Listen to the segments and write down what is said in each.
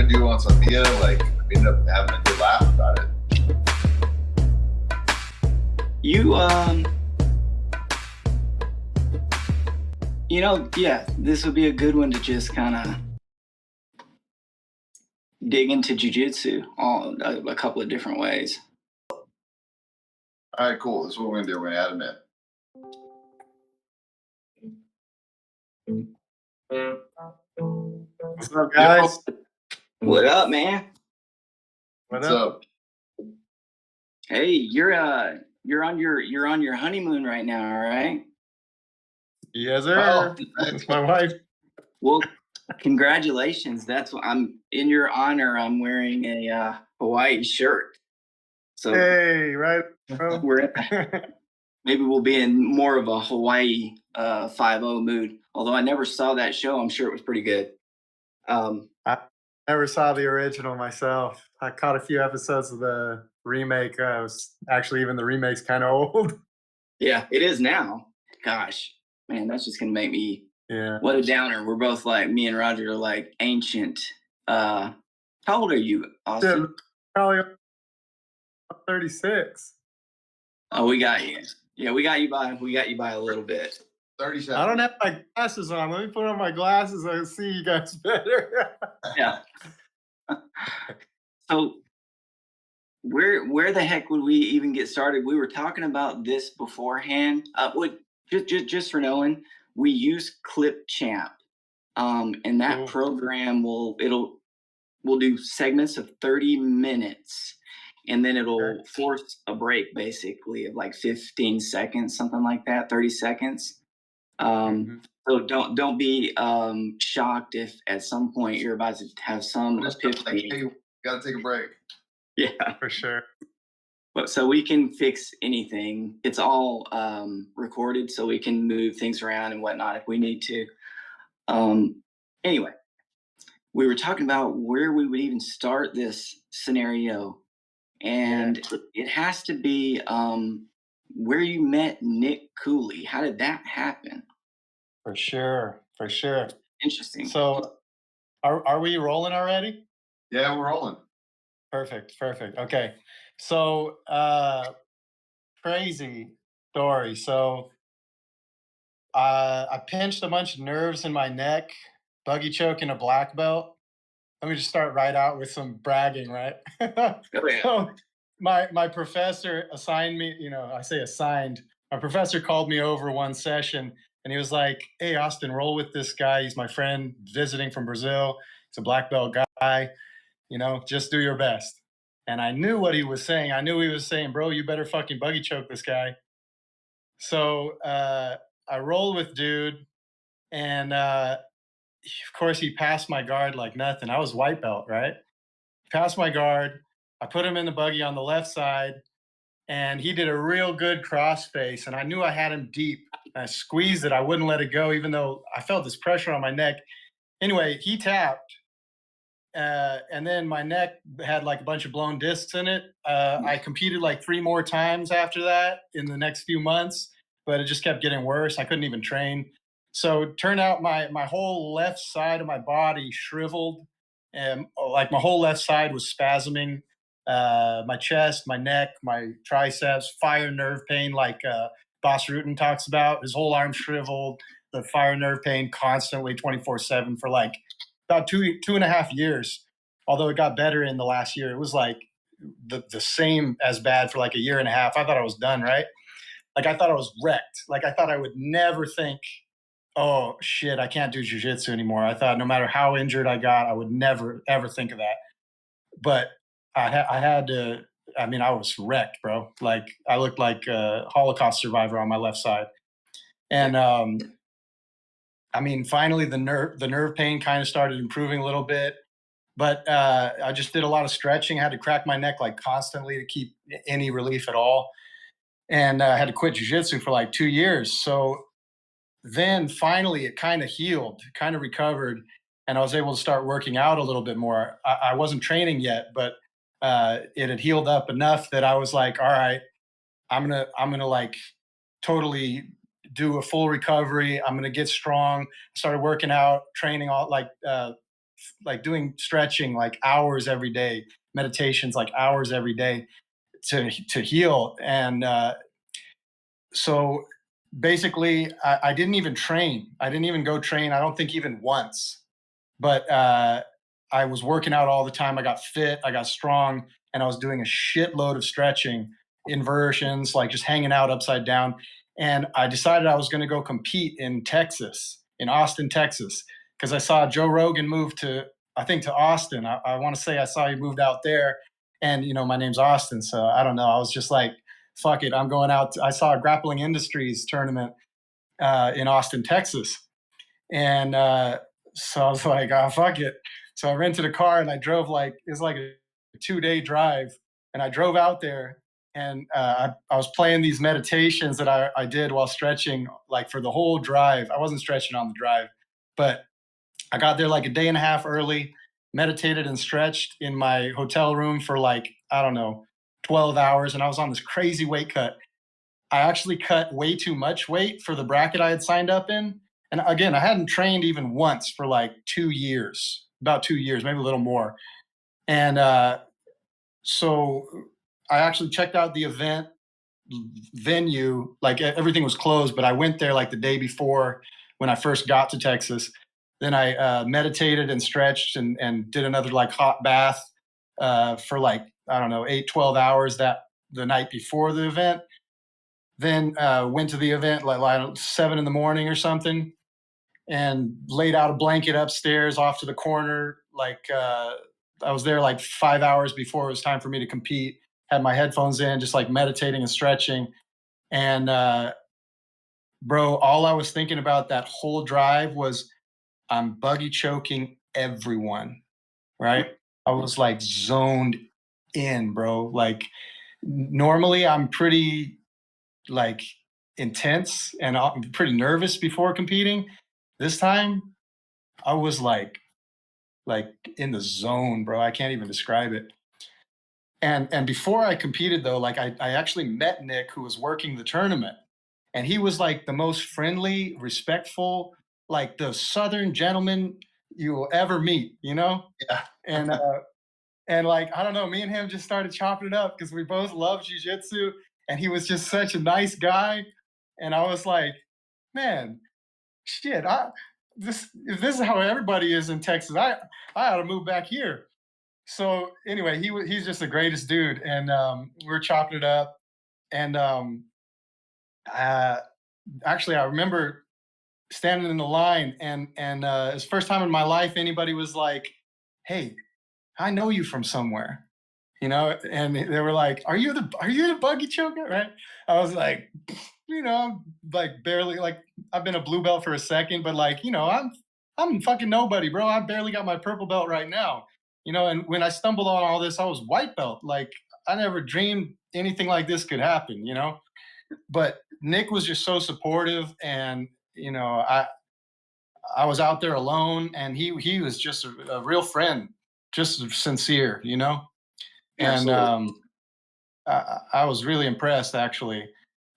tried to do on Sophia, like we ended up having a good laugh about it. Yeah, this would be a good one to just kind of dig into jiu-jitsu a couple of different ways. All right, cool. This is what we're gonna do. We're gonna add him in. What's up, guys? What up, man? What's up? Hey, you're on your honeymoon right now, all right? Yes, sir. That's my wife. Well, congratulations. That's what I'm in your honor. I'm wearing a Hawaii shirt. So Hey, right, bro. maybe we'll be in more of a Hawaii 5-0 mood. Although I never saw that show, I'm sure it was pretty good. I never saw the original myself. I caught a few episodes of the remake. The remake's kind of old. Yeah, it is now. Gosh, man, that's just gonna make me. Yeah. What a downer. We're both like, me and Roger are like ancient. How old are you, Austin? Probably 36. Oh, we got you. Yeah, we got you by a little bit. 37. I don't have my glasses on. Let me put on my glasses. I see you guys better. Yeah. So where the heck would we even get started? We were talking about this beforehand. Just for knowing, we use Clipchamp. And that program we'll do segments of 30 minutes, and then it'll force a break basically of like 15 seconds, something like that, 30 seconds. So don't be shocked if at some point you're about to have some epiphany. Hey, gotta take a break. Yeah, for sure. But so we can fix anything. It's all recorded, so we can move things around and whatnot if we need to. Anyway, we were talking about where we would even start this scenario, and it has to be where you met Nick Cooley. How did that happen? For sure. Interesting. So, are we rolling already? Yeah, we're rolling. Perfect. Okay. So, crazy story. So, I pinched a bunch of nerves in my neck, buggy choke, and a black belt. Let me just start right out with some bragging, right? So, my professor assigned me, I say assigned, my professor called me over one session and he was like, "Hey, Austin, roll with this guy. He's my friend visiting from Brazil. He's a black belt guy. Just do your best." And I knew what he was saying. I knew he was saying, "Bro, you better fucking buggy choke this guy." So I rolled with dude, and of course he passed my guard like nothing. I was white belt, right? Passed my guard. I put him in the buggy on the left side, and he did a real good cross face, and I knew I had him deep. I squeezed it. I wouldn't let it go, even though I felt this pressure on my neck. Anyway, he tapped. And then my neck had like a bunch of blown discs in it. I competed like 3 more times after that in the next few months, but it just kept getting worse. I couldn't even train. So it turned out my whole left side of my body shriveled, and like my whole left side was spasming. My chest, my neck, my triceps, fire nerve pain, like Boss Rutan talks about. His whole arm shriveled, the fire nerve pain constantly 24/7 for like about 2.5 years. Although it got better in the last year, it was like the same as bad for like a year and a half. I thought I was done, right? Like I thought I was wrecked. Like I thought I would never think, "Oh shit, I can't do jiu-jitsu anymore." I thought no matter how injured I got, I would never ever think of that. But I had to. I mean, I was wrecked, bro. Like I looked like a Holocaust survivor on my left side, and I mean, finally the nerve pain kind of started improving a little bit. But I just did a lot of stretching. I had to crack my neck like constantly to keep any relief at all. And I had to quit jiu-jitsu for like 2 years. So then finally it kind of healed, kind of recovered, and I was able to start working out a little bit more. I wasn't training yet, but it had healed up enough that I was like, all right, I'm gonna like totally do a full recovery. I'm gonna get strong. Started working out, training all like like doing stretching like hours every day, meditations like hours every day to heal. And so basically, I didn't even train. I didn't even go train. I don't think even once. But I was working out all the time. I got fit. I got strong, and I was doing a shitload of stretching, inversions, like just hanging out upside down. And I decided I was going to go compete in Texas, in Austin, Texas, because I saw Joe Rogan move to, I think, to Austin. I want to say I saw he moved out there, and my name's Austin, so I don't know. I was just like, fuck it, I'm going out. I saw a Grappling Industries tournament in Austin, Texas, and so I was like, oh, fuck it. So I rented a car and I drove like, it was like a 2-day drive. And I drove out there and I was playing these meditations that I did while stretching, like for the whole drive. I wasn't stretching on the drive, but I got there like a day and a half early, meditated and stretched in my hotel room for like, I don't know, 12 hours. And I was on this crazy weight cut. I actually cut way too much weight for the bracket I had signed up in. And again, I hadn't trained even once for like 2 years, about 2 years, maybe a little more. And so I actually checked out the event venue, like everything was closed, but I went there like the day before when I first got to Texas. Then I meditated and stretched and did another like hot bath for like, I don't know, 8, 12 hours the night before the event. Then went to the event like 7 in the morning or something, and laid out a blanket upstairs off to the corner. Like I was there like 5 hours before it was time for me to compete. Had my headphones in, just like meditating and stretching. And bro, all I was thinking about that whole drive was I'm buggy choking everyone. Right? I was like zoned in, bro. Like normally I'm pretty like intense and I'm pretty nervous before competing. This time I was like in the zone, bro. I can't even describe it. And before I competed though, like I actually met Nick, who was working the tournament, and he was like the most friendly, respectful, like the Southern gentleman you will ever meet, Yeah. And and like I don't know, me and him just started chopping it up because we both love jujitsu, and he was just such a nice guy. And I was like, man, shit, if this is how everybody is in Texas, I ought to move back here. So anyway, he's just the greatest dude, and we're chopping it up. And uh, actually, I remember standing in the line, and it's the first time in my life anybody was like, "Hey, I know you from somewhere," and they were like, "Are you the buggy choker?" Right? I was like, I'm like barely, like I've been a blue belt for a second, but like I'm fucking nobody, bro. I barely got my purple belt right now, And when I stumbled on all this, I was white belt. Like I never dreamed anything like this could happen. But Nick was just so supportive, and I was out there alone, and he was just a real friend, just sincere. And Absolutely. I was really impressed, actually.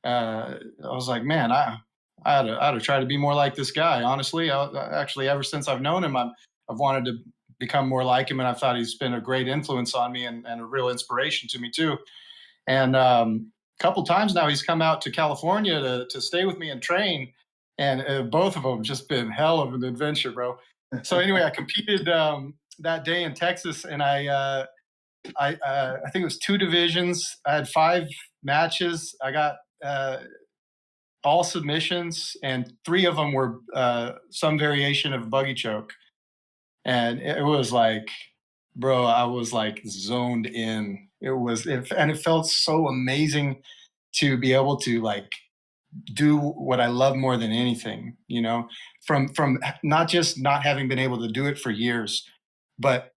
I was like, man, I ought to try to be more like this guy. Honestly, actually, ever since I've known him, I've wanted to become more like him, and I thought he's been a great influence on me and a real inspiration to me too. And a couple times now, he's come out to California to stay with me and train, and both of them just been hell of an adventure, bro. So anyway, I competed that day in Texas, and I think it was 2 divisions. I had 5 matches. I got all submissions, and 3 of them were some variation of buggy choke. And it was like, bro, I was like zoned in. And it felt so amazing to be able to like do what I love more than anything. From not just not having been able to do it for years, but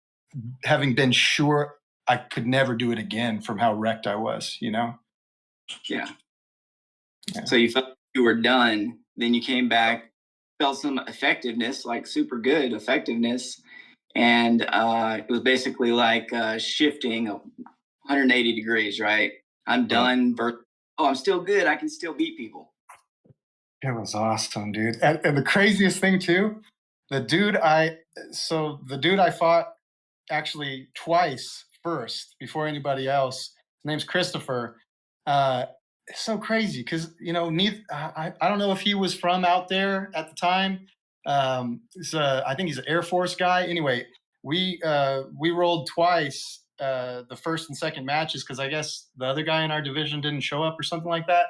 having been sure I could never do it again from how wrecked I was. Yeah. Yeah. So you felt you were done, then you came back, felt some effectiveness, like super good effectiveness, and it was basically like shifting 180 degrees, right? I'm done. Oh, I'm still good. I can still beat people. It was awesome, dude. And the craziest thing too The dude the dude I fought actually twice first before anybody else. His name's Christopher. It's so crazy because I don't know if he was from out there at the time. I think he's an Air Force guy. Anyway, we rolled twice the first and second matches because I guess the other guy in our division didn't show up or something like that,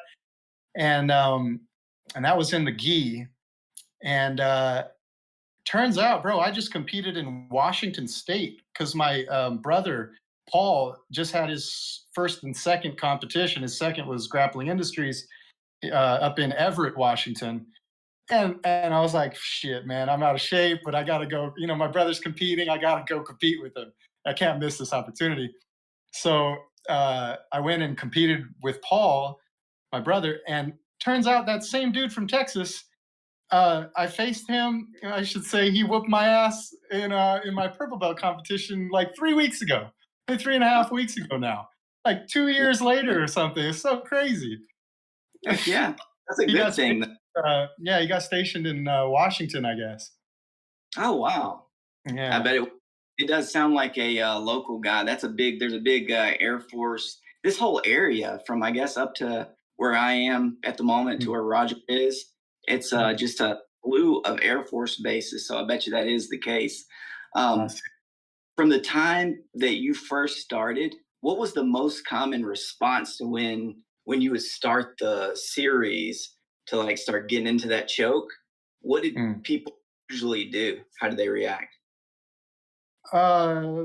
and that was in the gi. And turns out, bro, I just competed in Washington State because my brother Paul just had his first and second competition. His second was Grappling Industries up in Everett, Washington. And I was like, shit, man, I'm out of shape, but I gotta go. My brother's competing. I gotta go compete with him. I can't miss this opportunity. So I went and competed with Paul, my brother, and turns out that same dude from Texas, I faced him. I should say he whooped my ass in my purple belt competition like 3 weeks ago, like 3.5 weeks ago now, like 2 years later or something. It's so crazy. Heck yeah, that's a he good got thing. yeah, he got stationed in Washington, I guess. Oh wow, I Yeah. bet it does sound like a local guy. There's a big Air Force. This whole area from I guess up to where I am at the moment to where Roger is. It's just a slew of Air Force bases. So I bet you that is the case. Um, from the time that you first started, what was the most common response to when you would start the series to like start getting into that choke? What did people usually do? How did they react? Uh,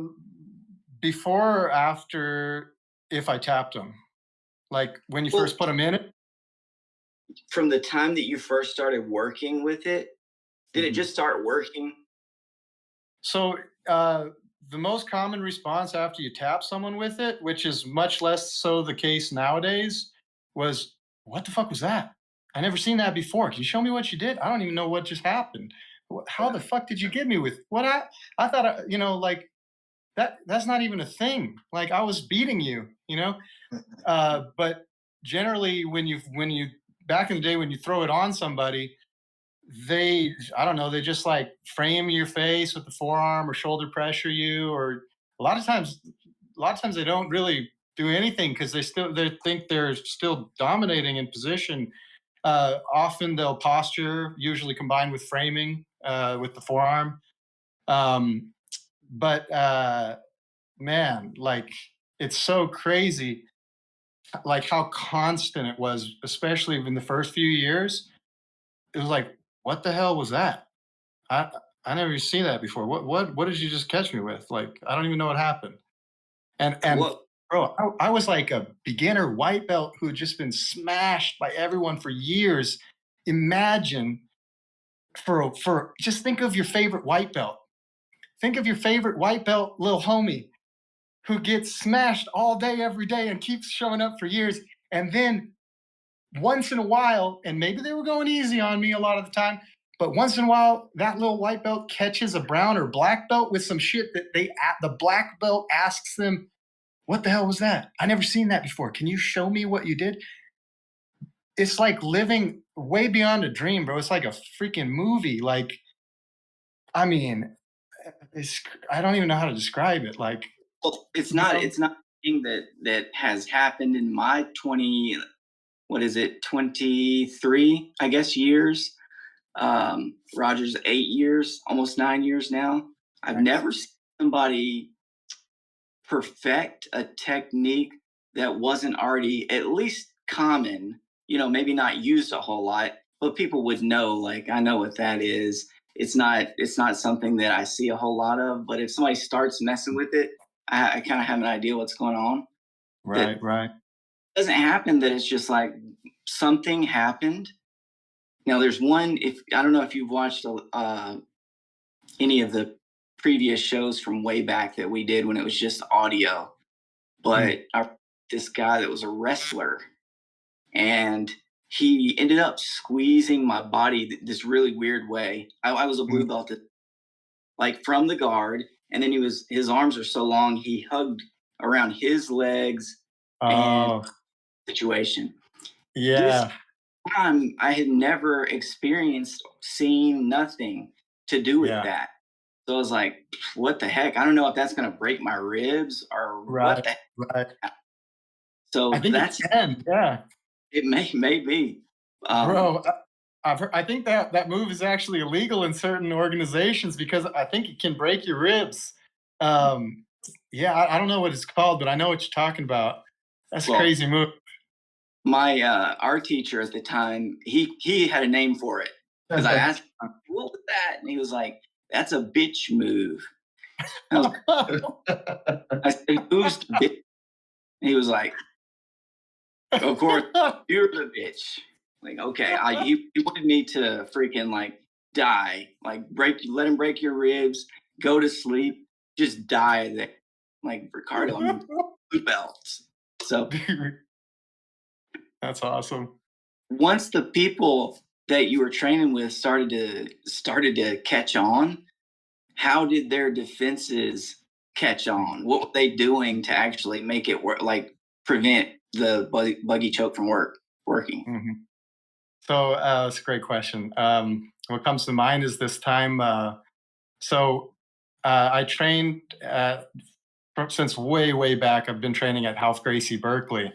Before or after, if I tapped him, like when you Well, first put him in it. from the time that you first started working with it, did it Mhm. just start working? So the most common response after you tap someone with it, which is much less so the case nowadays, was, "What the fuck was that? I never seen that before. Can you show me what you did? I don't even know what just happened. How the fuck did you get me with what I thought like that's not even a thing. Like I was beating you. But generally when you back in the day when you throw it on somebody, I don't know, they just like frame your face with the forearm or shoulder pressure you, or a lot of times they don't really do anything because they think they're still dominating in position. Often they'll posture, usually combined with framing with the forearm. um, but man, like it's so crazy like how constant it was, especially in the first few years. It was like, what the hell was that? I I never seen that before. What did you just catch me with? Like, I don't even know what happened. And What bro, I was like a beginner white belt who had just been smashed by everyone for years. Imagine for just think of your favorite white belt. Think of your favorite white belt little homie who gets smashed all day every day and keeps showing up for years, and then once in a while, and maybe they were going easy on me a lot of the time, but once in a while, that little white belt catches a brown or black belt with some shit that the black belt asks them, "What the hell was that? I never seen that before. Can you show me what you did?" It's like living way beyond a dream, bro. It's like a freaking movie. Like, I mean, it's I don't even know how to describe it. Like, well, it's you not know, it's not a thing that has happened in my 20, what is it, 23, I guess, years. Roger's 8 years, almost 9 years now. I've nice. never seen somebody perfect a technique that wasn't already at least common, maybe not used a whole lot, but people would know, like, I know what that is. It's not something that I see a whole lot of, but if somebody starts messing with it, I kind of have an idea what's going on. That Right, right. doesn't happen that it's just like something happened. Now there's one, if I don't know if you've watched any of the previous shows from way back that we did when it was just audio, Mm, but this guy that was a wrestler, and he ended up squeezing my body this really weird way. I was a blue mm. belt, like from the guard, and then his arms are so long he hugged around his legs and Oh, situation. This yeah. time I had never experienced, seen nothing to do with Yeah. that. So I was like, what the heck? I don't know if that's going to break my ribs or what Right. the heck. Right. So I think it that's can. Yeah. it may be. Um, Bro, I think that that move is actually illegal in certain organizations because I think it can break your ribs. Um, yeah, I don't know what it's called, but I know what you're talking about. That's a well, crazy move. my art teacher at the time, he had a name for it because I asked him, what was that? And he was like, that's a bitch move. I was I said, who's the bitch? And he was like, of course, you're the bitch. Like, okay, he wanted me to freaking like die, like let him break your ribs, go to sleep, just die there. Like Ricardo, I'm blue belts. So Dude, that's awesome. once the people that you were training with started to catch on, how did their defenses catch on? What were they doing to actually make it work, like prevent the buggy choke from working? Mhm. So that's a great question. What comes to mind is this time. So I trained since way, way back. I've been training at House Gracie Berkeley,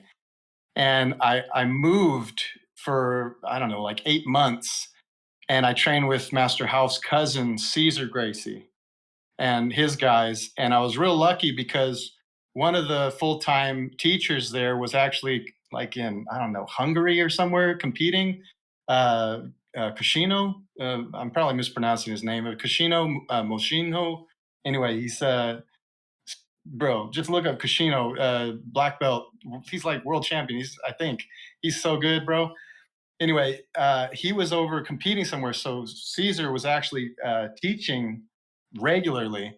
and I moved for I don't know like 8 months, and I trained with Master House's cousin Caesar Gracie and his guys, and I was real lucky because one of the full-time teachers there was actually like in I don't know Hungary or somewhere competing. Uh, Kushino, I'm probably mispronouncing his name, but Kushino Moshino. Anyway, he's bro, just look up Kushino, black belt. He's like world champion. I think he's so good, bro. Anyway, he was over competing somewhere, so Caesar was actually teaching regularly,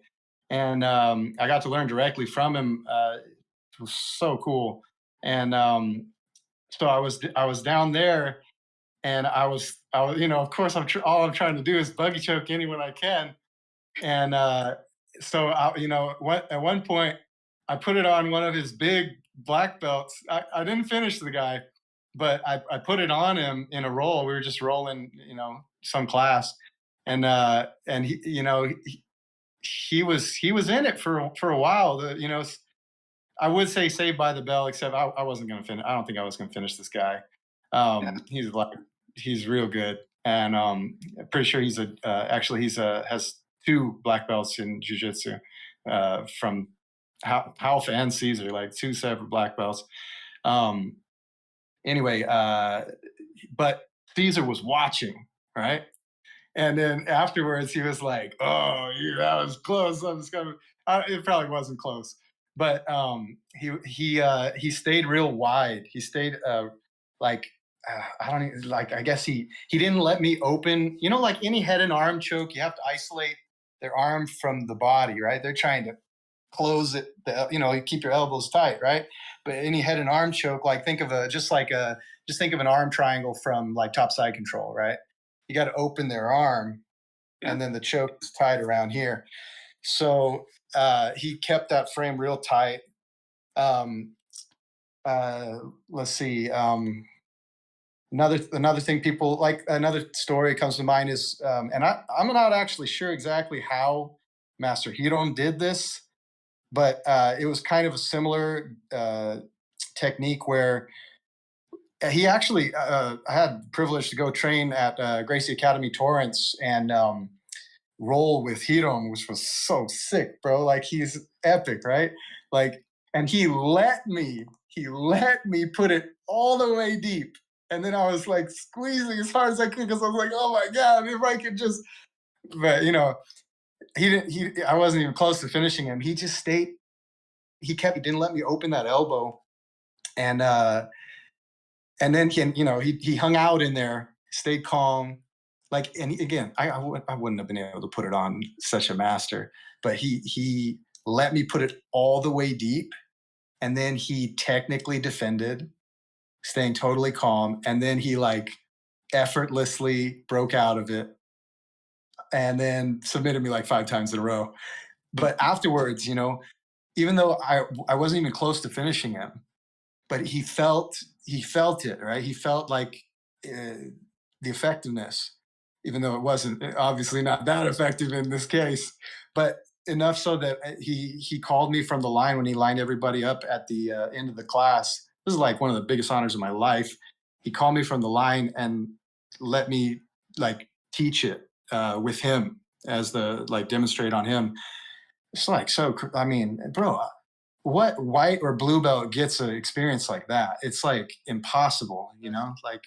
and I got to learn directly from him. It was so cool, and so I was down there, and I was of course all I'm trying to do is buggy choke anyone I can, and so at one point I put it on one of his big black belts. I didn't finish the guy, but I put it on him in a roll. We were just rolling, some class, and he was in it for a while. I would say saved by the bell, except I wasn't going to finish. I don't think I was going to finish this guy. Yeah. He's real good, and pretty sure has two black belts in jiu-jitsu from Half and Caesar, like two separate black belts. Um, anyway, but Caesar was watching, right? And then afterwards, he was like, "Oh, that was close. I'm just gonna." It probably wasn't close, but he stayed real wide. He stayed like I don't even, like. I guess he didn't let me open. Like any head and arm choke, you have to isolate their arm from the body, right? They're trying to close it. You keep your elbows tight, right? But any head and arm choke, like think of just think of an arm triangle from like top side control, right? You got to open their arm, Yeah. and then the choke is tied around here. So he kept that frame real tight. Um, let's see. Another thing people like. Another story comes to mind is, and I'm not actually sure exactly how Master Hiron did this, but it was kind of a similar technique where he actually I had the privilege to go train at Gracie Academy Torrance and roll with Hirom, which was so sick, bro. Like he's epic, right? Like, and he let me put it all the way deep. And then I was like squeezing as hard as I could because I was like, oh my God, if I could just, but I wasn't even close to finishing him. He just stayed, he didn't let me open that elbow. And, and then he hung out in there, stayed calm. Like, and again, I wouldn't have been able to put it on such a master, but he let me put it all the way deep, and then he technically defended, staying totally calm, and then he like effortlessly broke out of it, and then submitted me like 5 times in a row. But afterwards, even though I wasn't even close to finishing him, but he felt it, right? He felt like the effectiveness. even though it wasn't obviously not that effective in this case, but enough so that he called me from the line when he lined everybody up at the end of the class. This is like one of the biggest honors of my life. He called me from the line and let me like teach it with him as the like demonstrate on him. It's like so. I mean, bro, what white or blue belt gets an experience like that? It's like impossible, you know. Like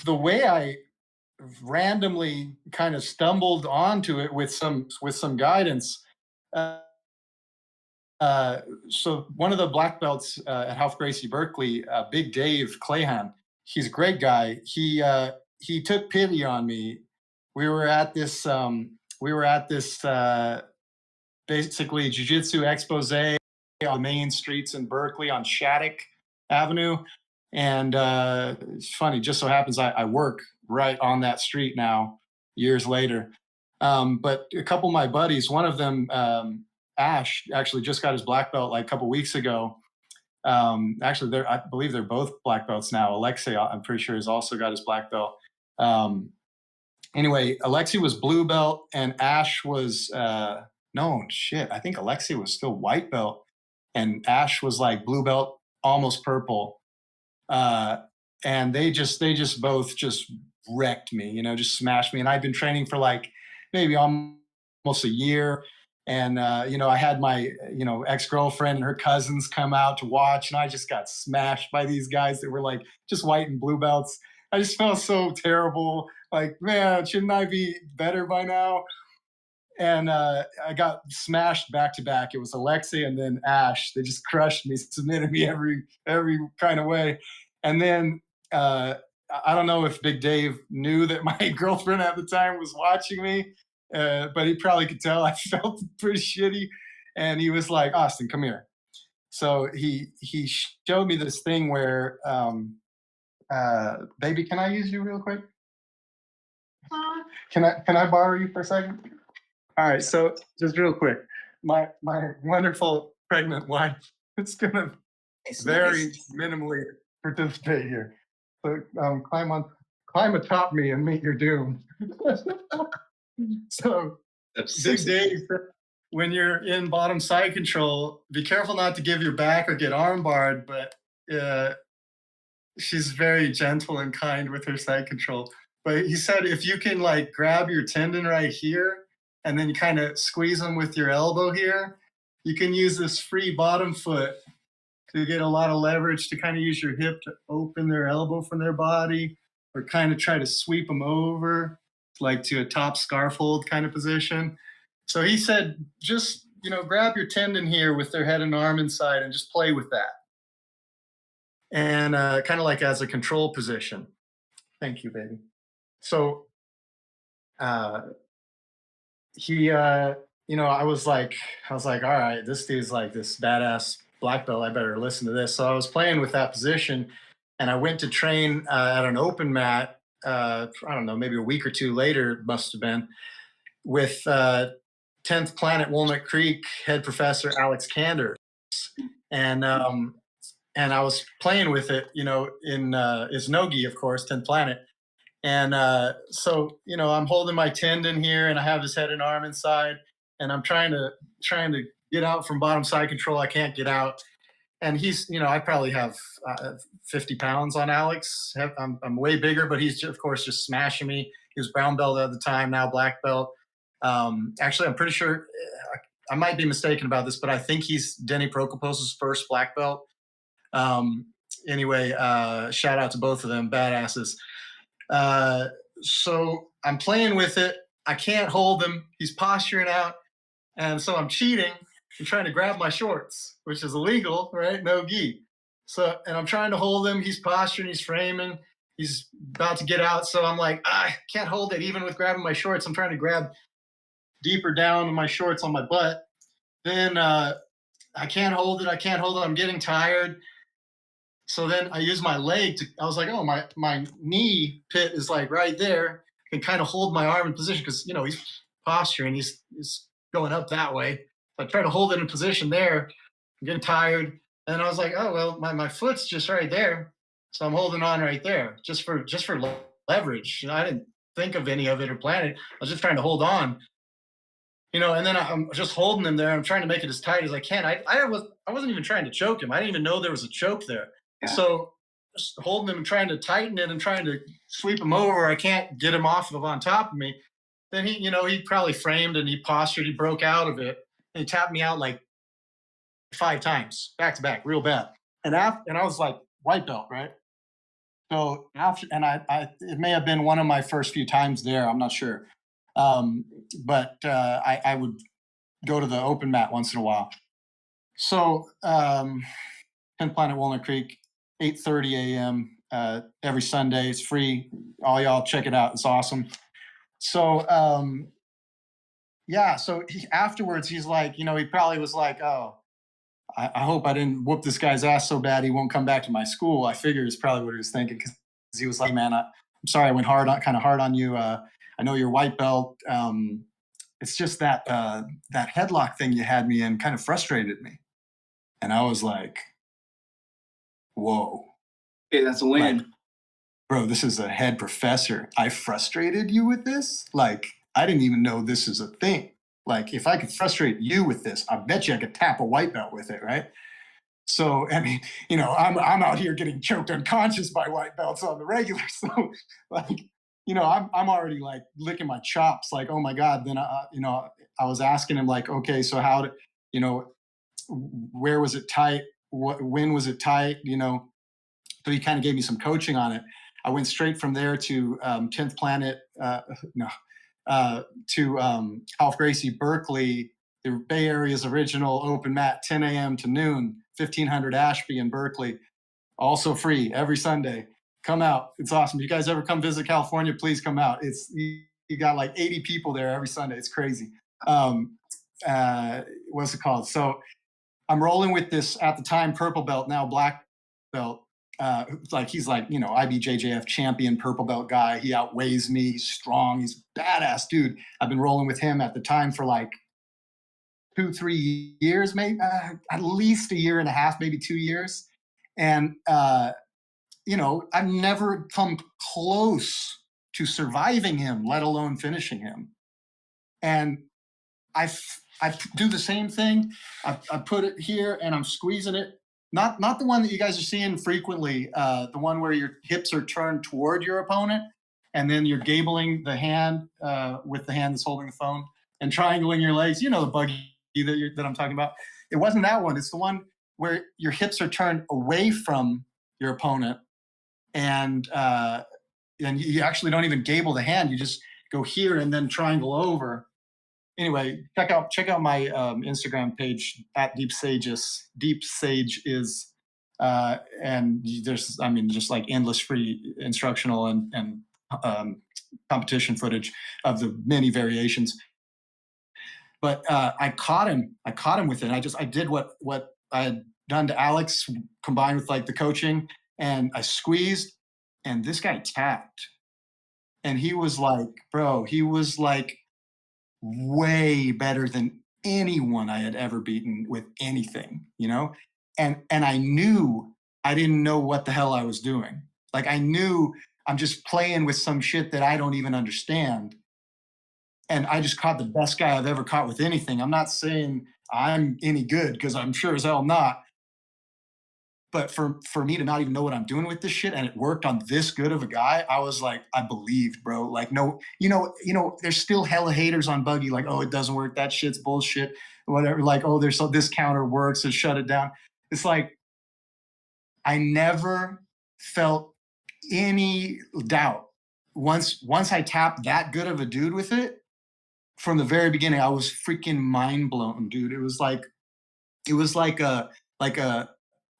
the way I randomly kind of stumbled onto it with some guidance. Uh, so one of the black belts at Ralph Gracie Berkeley, Big Dave Clahan, he's a great guy. He took pity on me. We were at this basically jiu-jitsu expose on the main streets in Berkeley on Shattuck Avenue. And it's funny, just so happens I work right on that street now, years later. But a couple of my buddies, one of them, Ash, actually just got his black belt like a couple weeks ago. Actually, I believe they're both black belts now. Alexei, I'm pretty sure, has also got his black belt. Anyway, Alexei was blue belt and Ash was no shit. I think Alexei was still white belt, and Ash was like blue belt, almost purple. And they just both just wrecked me, you know, just smashed me. And I've been training for like maybe almost a year. And you know, I had my ex-girlfriend and her cousins come out to watch, and I just got smashed by these guys that were like just white and blue belts. I just felt so terrible. Like, man, shouldn't I be better by now? And I got smashed back to back. It was Alexei and then Ash. They just crushed me, submitted me every kind of way. And then I don't know if Big Dave knew that my girlfriend at the time was watching me, but he probably could tell I felt pretty shitty. And he was like, "Austin, come here." So he showed me this thing where, baby, can I use you real quick? Can I borrow you for a second? All right, so just real quick, my wonderful pregnant wife is gonna very minimally participate here. So climb atop me and meet your doom. So Big Dave, when you're in bottom side control, be careful not to give your back or get arm barred, but she's very gentle and kind with her side control. But he said if you can like grab your tendon right here and then kind of squeeze them with your elbow here, you can use this free bottom foot to get a lot of leverage to kind of use your hip to open their elbow from their body, or kind of try to sweep them over like to a top scarf hold kind of position. So he said, just, you know, grab your tendon here with their head and arm inside and just play with that. And kind of like as a control position. Thank you, baby. So he, I was like, all right, this dude's like this badass black belt. I better listen to this. So I was playing with that position, and I went to train at an open mat. I don't know, maybe a week or two later, it must have been, with 10th Planet Walnut Creek head professor Alex Kander, and I was playing with it, you know, in Iznogi, of course, 10th Planet. And so, you know, I'm holding my tendon here and I have his head and arm inside, and I'm trying to get out from bottom side control. I can't get out. And he's, you know, I probably have 50 pounds on Alex. I'm way bigger, but he's, of course, just smashing me. He was brown belt at the time, now black belt. Actually, I'm pretty sure, I might be mistaken about this, but I think he's Denny Prokopos's first black belt. Anyway, shout out to both of them, badasses. So I'm playing with it. I can't hold him. He's posturing out. And so I'm cheating and trying to grab my shorts, which is illegal, right? No gi. So, and I'm trying to hold him. He's posturing, he's framing, he's about to get out. So I'm like, I can't hold it even with grabbing my shorts. I'm trying to grab deeper down in my shorts on my butt. Then I can't hold it. I'm getting tired. So then I use my leg I was like, oh, my knee pit is like right there. I can kind of hold my arm in position because, you know, he's posturing. He's going up that way. So I try to hold it in position there. I'm getting tired. And I was like, oh, well, my foot's just right there. So I'm holding on right there just for leverage. I didn't think of any of it or plan it. I was just trying to hold on, and then I'm just holding him there. I'm trying to make it as tight as I can. I wasn't even trying to choke him. I didn't even know there was a choke there. Yeah. So just holding him and trying to tighten it and trying to sweep him over. I can't get him off of on top of me. Then he probably framed and he postured. He broke out of it and he tapped me out like 5 times back to back, real bad. And I was like white belt, right? So after, and it may have been one of my first few times there. I'm not sure, but I would go to the open mat once in a while. So 10th Planet Walnut Creek, 8:30 a.m. Every Sunday. It's free. All y'all check it out. It's awesome. So yeah. So afterwards, he's like, he probably was like, oh, I hope I didn't whoop this guy's ass so bad he won't come back to my school. I figure is probably what he was thinking, because he was like, man, I'm sorry I went kind of hard on you. I know you're white belt. It's just that that headlock thing you had me in kind of frustrated me. And I was like, whoa. Hey, that's a win. Like, bro, this is a head professor. I frustrated you with this? Like, I didn't even know this is a thing. Like, if I could frustrate you with this, I bet you I could tap a white belt with it, right? So, I mean, I'm out here getting choked unconscious by white belts on the regular. So, like, I'm already like licking my chops, like, oh my God. Then, I was asking him, like, okay, so where was it tight? When was it tight? So he kind of gave me some coaching on it. I went straight from there to 10th Planet, to Ralph Gracie Berkeley, the Bay Area's original open mat, 10 a.m. to noon, 1500 Ashby in Berkeley. Also free every Sunday. Come out. It's awesome. If you guys ever come visit California, please come out. You got like 80 people there every Sunday. It's crazy. What's it called? So I'm rolling with this, at the time, purple belt, now black belt. He's like, IBJJF champion purple belt guy. He outweighs me. He's strong. He's a badass dude. I've been rolling with him at the time for like 2-3 years, maybe at least a year and a half, maybe 2 years. And I've never come close to surviving him, let alone finishing him. And I do the same thing. I put it here and I'm squeezing it. Not the one that you guys are seeing frequently, the one where your hips are turned toward your opponent and then you're gabling the hand with the hand that's holding the phone and triangling your legs. The buggy that I'm talking about. It wasn't that one. It's the one where your hips are turned away from your opponent and you actually don't even gable the hand. You just go here and then triangle over. Anyway, check out my Instagram page at Deep Sage is, and there's, just like endless free instructional and competition footage of the many variations. But I caught him with it. I did what I had done to Alex, combined with like the coaching, and I squeezed, and this guy tapped, and he was like, way better than anyone I had ever beaten with anything, And I knew I didn't know what the hell I was doing. Like, I knew I'm just playing with some shit that I don't even understand. And I just caught the best guy I've ever caught with anything. I'm not saying I'm any good, because I'm sure as hell not. But for me to not even know what I'm doing with this shit, and it worked on this good of a guy, I was like, I believed, bro. Like, no, there's still hella haters on Buggy, like, oh, it doesn't work, that shit's bullshit, whatever. Like, oh, this counter works, so shut it down. It's like, I never felt any doubt. Once I tapped that good of a dude with it, from the very beginning, I was freaking mind blown, dude. It was like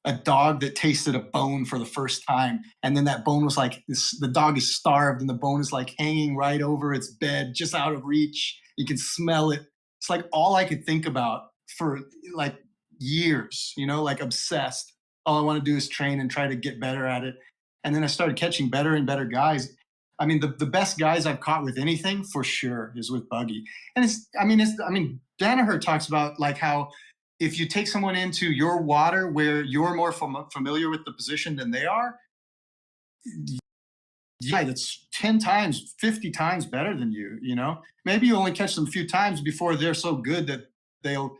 a dog that tasted a bone for the first time, and then that bone was like the dog is starved and the bone is like hanging right over its bed, just out of reach. You can smell it. It's like all I could think about for like years, like obsessed. All I want to do is train and try to get better at it. And then I started catching better and better guys. The best guys I've caught with anything for sure is with Buggy. And Danaher talks about like how if you take someone into your water where you're more familiar with the position than they are, guy that's 10 times, 50 times better than you, you know? Maybe you only catch them a few times before they're so good that they'll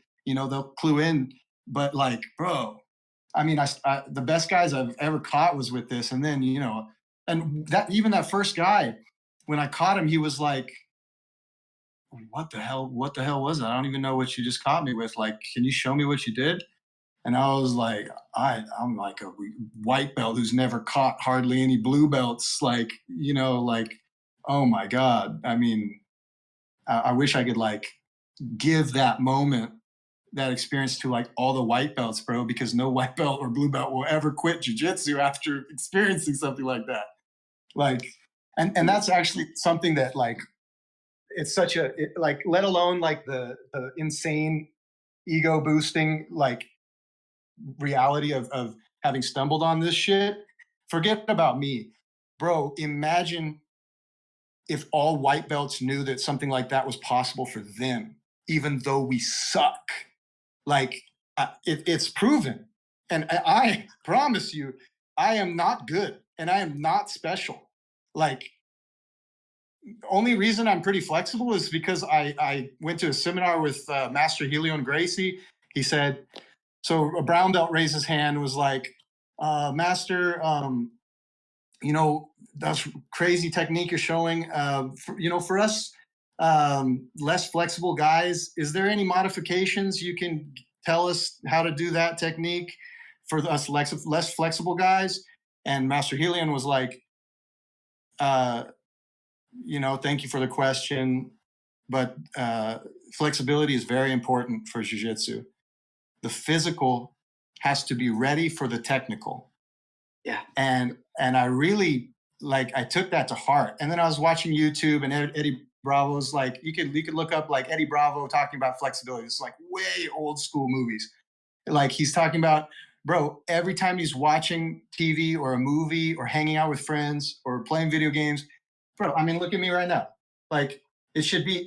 clue in. But like, bro, I mean, the best guys I've ever caught was with this. And then, and that first guy, when I caught him, he was like, what the hell? What the hell was that? I don't even know what you just caught me with. Like, can you show me what you did? And I was like, I'm like a white belt who's never caught hardly any blue belts. Like, like, oh my God. I mean, I wish I could like give that moment, that experience to like all the white belts, bro, because no white belt or blue belt will ever quit jujitsu after experiencing something like that. Like, and that's actually something that like, it's such like, let alone like the insane ego boosting, like reality of having stumbled on this shit. Forget about me, bro. Imagine if all white belts knew that something like that was possible for them, even though we suck. Like, it's proven. And I promise you, I am not good and I am not special. Like, only reason I'm pretty flexible is because I went to a seminar with Master Helion Gracie. He said, so a brown belt raised his hand and was like, Master, that's crazy technique you're showing. For us less flexible guys, is there any modifications you can tell us how to do that technique for us less flexible guys? And Master Helion was like, thank you for the question, but flexibility is very important for jiu-jitsu. The physical has to be ready for the technical. Yeah. And I really I took that to heart. And then I was watching YouTube, and Eddie Bravo's like, you could look up like Eddie Bravo talking about flexibility. It's like way old school movies. Like, he's talking about, bro, every time he's watching TV or a movie or hanging out with friends or playing video games, bro, I mean, look at me right now. Like, it should be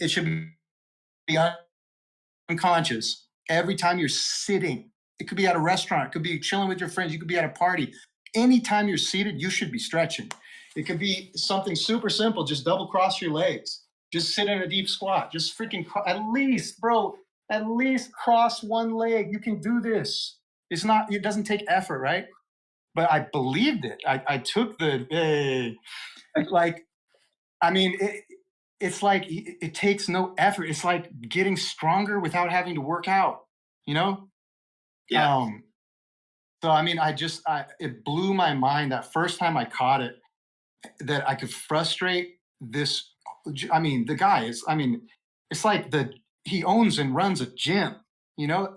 unconscious. Every time you're sitting, it could be at a restaurant, it could be chilling with your friends, you could be at a party. Anytime you're seated, you should be stretching. It could be something super simple, just double cross your legs. Just sit in a deep squat. Just freaking, at least cross one leg. You can do this. It doesn't take effort, right? But I believed it. I took I mean, it's like it takes no effort. It's like getting stronger without having to work out, you know? Yeah. So I mean, it blew my mind that first time I caught it, that I could frustrate this. I mean, the guy is, I mean, it's like he owns and runs a gym,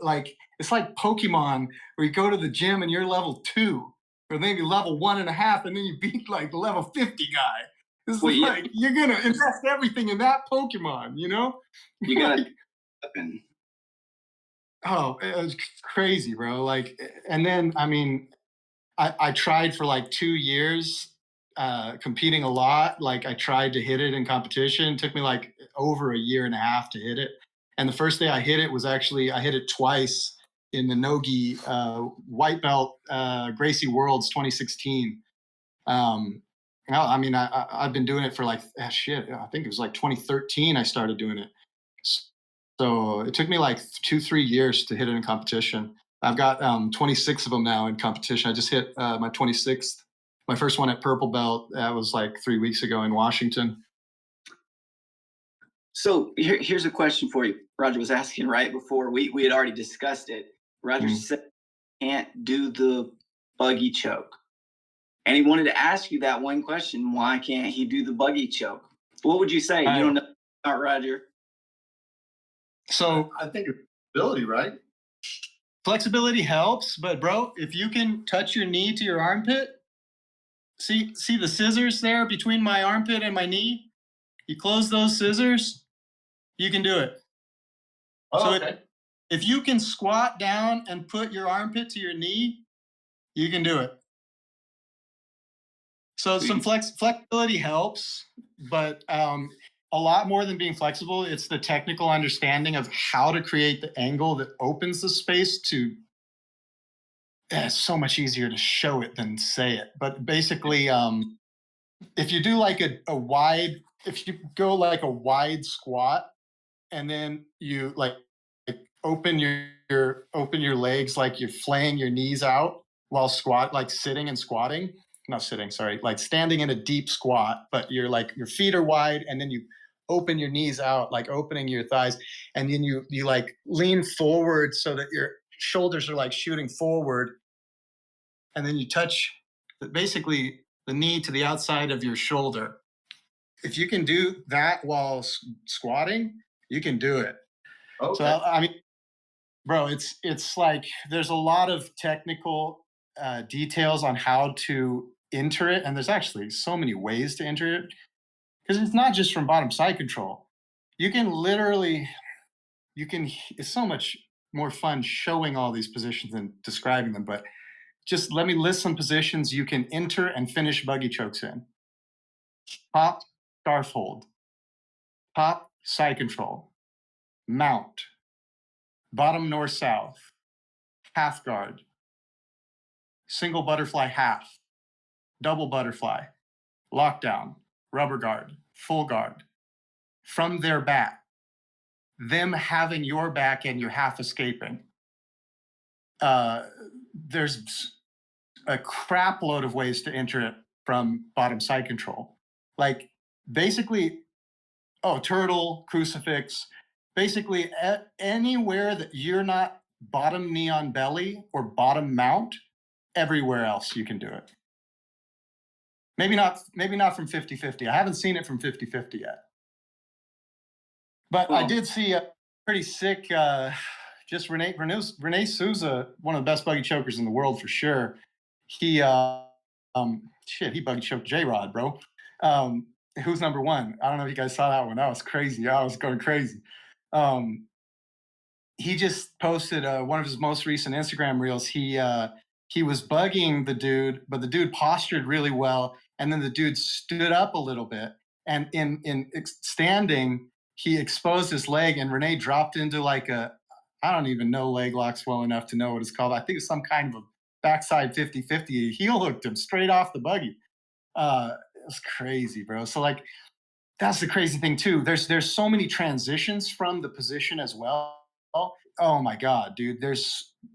like it's like Pokemon, where you go to the gym and you're level 2 or maybe level 1.5, and then you beat like the level 50 guy. It's like, you're gonna invest everything in that Pokemon, You gotta oh, it was crazy, bro. Like, and then I mean, I tried for like 2 years, competing a lot. Like, I tried to hit it in competition. It took me like over a year and a half to hit it. And the first day I hit it was actually, I hit it twice in the Nogi white belt Gracie Worlds 2016. I mean, I've been doing it for like, shit, I think it was like 2013 I started doing it. So it took me like 2-3 years to hit it in competition. I've got 26 of them now in competition. I just hit my 26th, my first one at purple belt. That was like 3 weeks ago in Washington. So here's a question for you. Roger was asking right before we had already discussed it. Roger said can't do the buggy choke. And he wanted to ask you that one question. Why can't he do the buggy choke? What would you say? You don't know about Roger? So I think ability, right? Flexibility helps, but bro, if you can touch your knee to your armpit, see the scissors there between my armpit and my knee? You close those scissors, you can do it. Oh, so okay. If you can squat down and put your armpit to your knee, you can do it. So some flexibility helps, but a lot more than being flexible, it's the technical understanding of how to create the angle that opens the space to. It's so much easier to show it than say it. But basically, if you do like a wide, if you go like a wide squat, and then you like open open your legs like you're flaying your knees out while like sitting and squatting, not sitting, sorry, like standing in a deep squat, but you're like your feet are wide, and then you open your knees out, like opening your thighs, and then you like lean forward so that your shoulders are like shooting forward, and then you touch basically the knee to the outside of your shoulder. If you can do that while squatting, you can do it. Okay. So I mean, bro, it's like there's a lot of technical details on how to enter it, and there's actually so many ways to enter it because it's not just from bottom side control. You can literally, you can. It's so much more fun showing all these positions than describing them. But just let me list some positions you can enter and finish buggy chokes in. Pop, scarf hold. Pop, side control. Mount. Bottom north south. Half guard. Single butterfly half. Double butterfly. Lockdown. Rubber guard. Full guard. From their back. Them having your back and you half escaping. There's a crap load of ways to enter it from bottom side control. Like basically, turtle, crucifix, basically anywhere that you're not bottom knee on belly or bottom mount, everywhere else you can do it. Maybe not from 50-50. I haven't seen it from 50-50 yet. But I did see a pretty sick, just Rene Souza, one of the best buggy chokers in the world for sure. He, he buggy choked J-Rod, bro. Who's number one? I don't know if you guys saw that one. That was crazy. I was going crazy. He just posted one of his most recent Instagram reels. He was bugging the dude, but the dude postured really well, and then the dude stood up a little bit, and in standing, he exposed his leg, and Rene dropped into like I don't even know leg locks well enough to know what it's called. I think it's some kind of a backside 50-50. He heel hooked him straight off the buggy. It was crazy, bro. So like, that's the crazy thing too. There's so many transitions from the position as well. Oh my god, dude.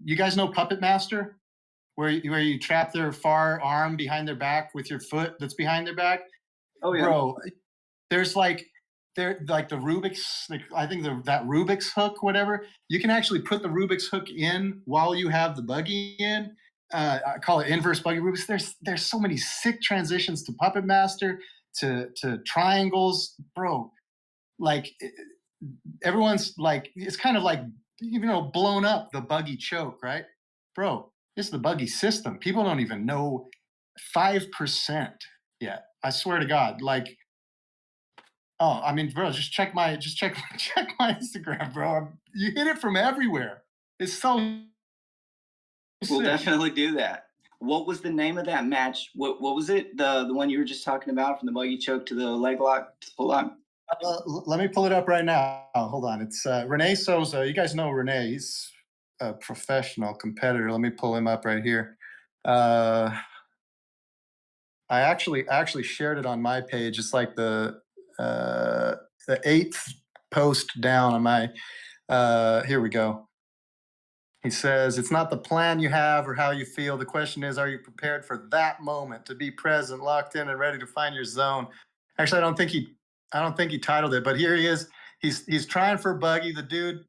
You guys know Puppet Master, where you trap their far arm behind their back with your foot that's behind their back. Oh yeah, bro. There's like the Rubik's, like I think that Rubik's hook, whatever. You can actually put the Rubik's hook in while you have the buggy in. I call it inverse buggy Rubik's. There's so many sick transitions to Puppet Master, to triangles, bro. Like everyone's like, it's kind of like, blown up the buggy choke, right, bro? It's the buggy system. People don't even know 5% yet. I swear to God, like. Oh, I mean, bro, check my Instagram, bro. You hit it from everywhere. It's so we'll sick. definitely do that. What was the name of that match? What was it? The one you were just talking about, from the buggy choke to the leg lock to the full lock? Let me pull it up right now. Hold on. It's Rene Souza. You guys know Rene. He's a professional competitor. Let me pull him up right here. I actually shared it on my page. It's like the 8th post down on my. Here we go. He says, "It's not the plan you have or how you feel. The question is, are you prepared for that moment to be present, locked in, and ready to find your zone?" Actually, I don't think he titled it, but here he is. He's trying for buggy. The dude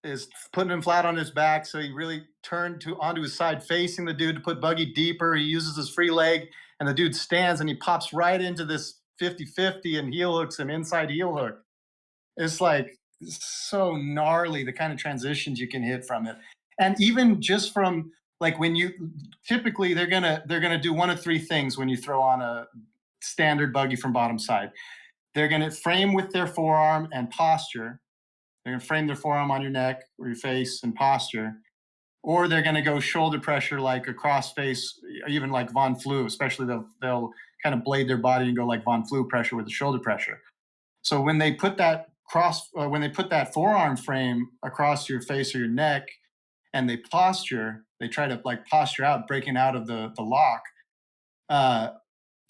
is putting him flat on his back, so he really turned onto his side, facing the dude to put buggy deeper. He uses his free leg, and the dude stands and he pops right into this 50-50 and heel hooks him, inside heel hook. It's like so gnarly, the kind of transitions you can hit from it. And even just from like, when you typically, they're gonna do one of three things when you throw on a standard buggy from bottom side. They're gonna frame with their forearm and posture. They're gonna frame their forearm on your neck or your face and posture, or they're gonna go shoulder pressure, like a cross face, even like Von Flew. Especially they'll kind of blade their body and go like Von Flew pressure with the shoulder pressure. So when they put that forearm frame across your face or your neck, and they try to like posture out, breaking out of the lock.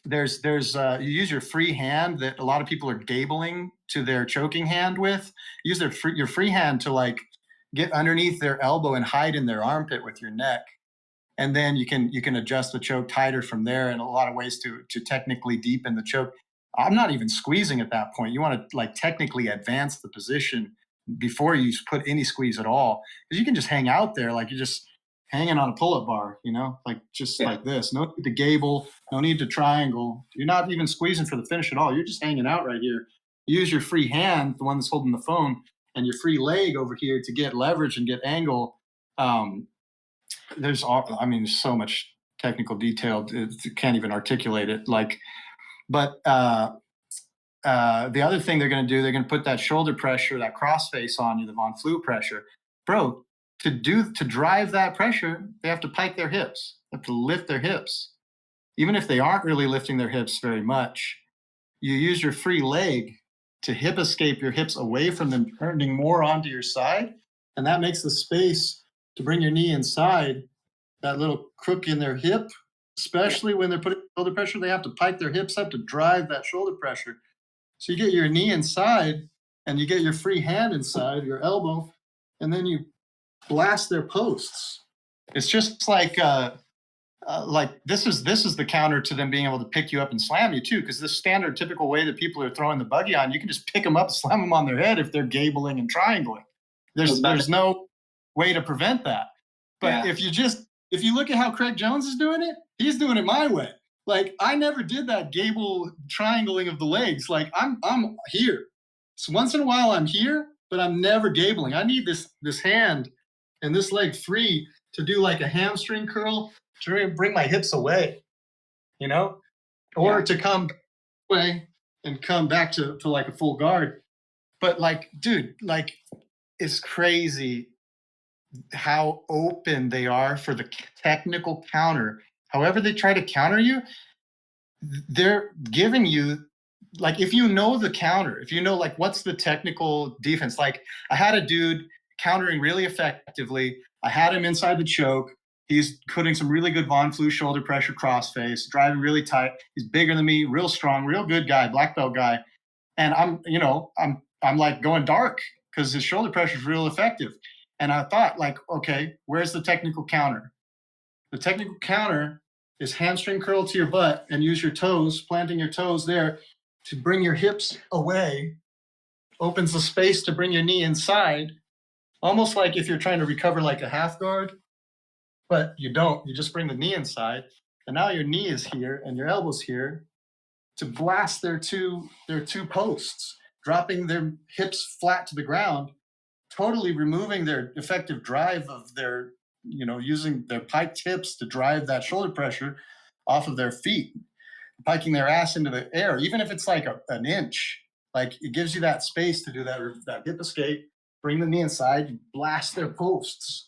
you use your free hand that a lot of people are gabling to their choking hand with. Use your free hand to like get underneath their elbow and hide in their armpit with your neck. And then you can adjust the choke tighter from there, and a lot of ways to technically deepen the choke. I'm not even squeezing at that point. You want to like technically advance the position before you put any squeeze at all, because you can just hang out there like you're just hanging on a pull-up bar, like just like this. No need to gable, no need to triangle. You're not even squeezing for the finish at all. You're just hanging out right here. Use your free hand, the one that's holding the phone, and your free leg over here to get leverage and get angle. There's so much technical detail. Can't even articulate it. But the other thing they're going to do, they're going to put that shoulder pressure, that crossface on you, the Von Flue pressure, bro. To drive that pressure, they have to pike their hips. They have to lift their hips, even if they aren't really lifting their hips very much. You use your free leg to hip escape your hips away from them, turning more onto your side, and that makes the space to bring your knee inside. That little crook in their hip, especially when they're putting shoulder pressure, they have to pike their hips up to drive that shoulder pressure. So you get your knee inside, and you get your free hand inside, your elbow, and then you blast their posts. It's just like this is the counter to them being able to pick you up and slam you too, because the standard typical way that people are throwing the buggy on, you can just pick them up, slam them on their head if they're gabling and triangling. There's no way to prevent that. But if you look at how Craig Jones is doing it, he's doing it my way. Like, I never did that gable triangling of the legs. Like, I'm here. So once in a while I'm here, but I'm never gabling. I need this hand and this leg free to do like a hamstring curl to bring my hips away, or to come away and come back to like a full guard. But like, dude, like, it's crazy how open they are for the technical counter. However they try to counter you, they're giving you, like, if you know the counter, if you know like what's the technical defense. Like, I had a dude countering really effectively. I had him inside the choke. He's putting some really good Von Flue shoulder pressure crossface, driving really tight. He's bigger than me, real strong, real good guy, black belt guy. And I'm like going dark because his shoulder pressure is real effective. And I thought, like, okay, where's the technical counter? The technical counter is hamstring curl to your butt and use your toes, planting your toes there to bring your hips away, opens the space to bring your knee inside, almost like if you're trying to recover like a half guard, but you don't. You just bring the knee inside, and now your knee is here and your elbow's here to blast their two posts, dropping their hips flat to the ground, totally removing their effective drive of their, using their piked hips to drive that shoulder pressure off of their feet, piking their ass into the air, even if it's like an inch. Like, it gives you that space to do that hip escape, bring the knee inside, blast their posts.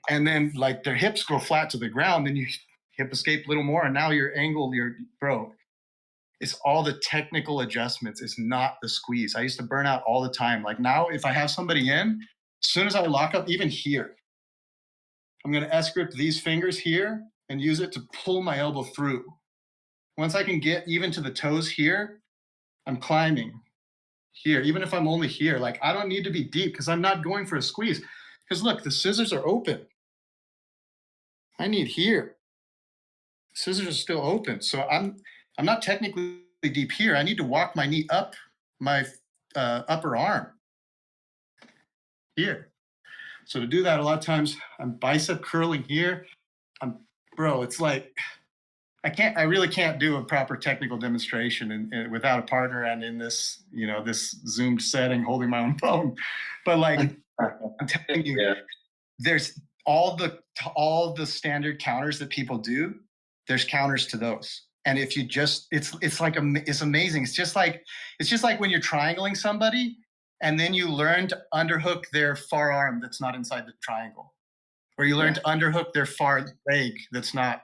And then like their hips go flat to the ground, then you hip escape a little more, and now your angle, bro, it's all the technical adjustments. It's not the squeeze. I used to burn out all the time. Like, now if I have somebody in, as soon as I lock up, even here, I'm going to S-grip these fingers here and use it to pull my elbow through. Once I can get even to the toes here, I'm climbing here. Even if I'm only here, like, I don't need to be deep because I'm not going for a squeeze. Because look, the scissors are open. I need here. Scissors are still open. So I'm not technically deep here. I need to walk my knee up my upper arm here. So to do that, a lot of times I'm bicep curling here. It's like, I really can't do a proper technical demonstration without a partner and in this, this zoomed setting, holding my own phone. But like, I'm telling you, there's all the standard counters that people do. There's counters to those. And if you just, it's amazing. It's just like when you're triangling somebody and then you learn to underhook their far arm that's not inside the triangle, or you learn to underhook their far leg that's not,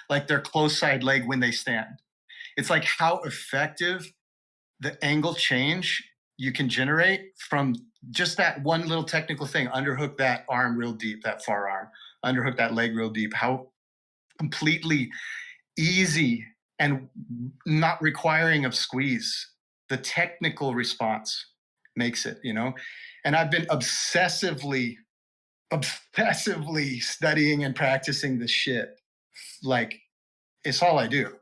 like their close side leg when they stand. It's like how effective the angle change you can generate from just that one little technical thing. Underhook that arm real deep, that far arm, underhook that leg real deep. How completely easy and not requiring of squeeze. The technical response makes it, and I've been obsessively studying and practicing this shit. Like, it's all I do,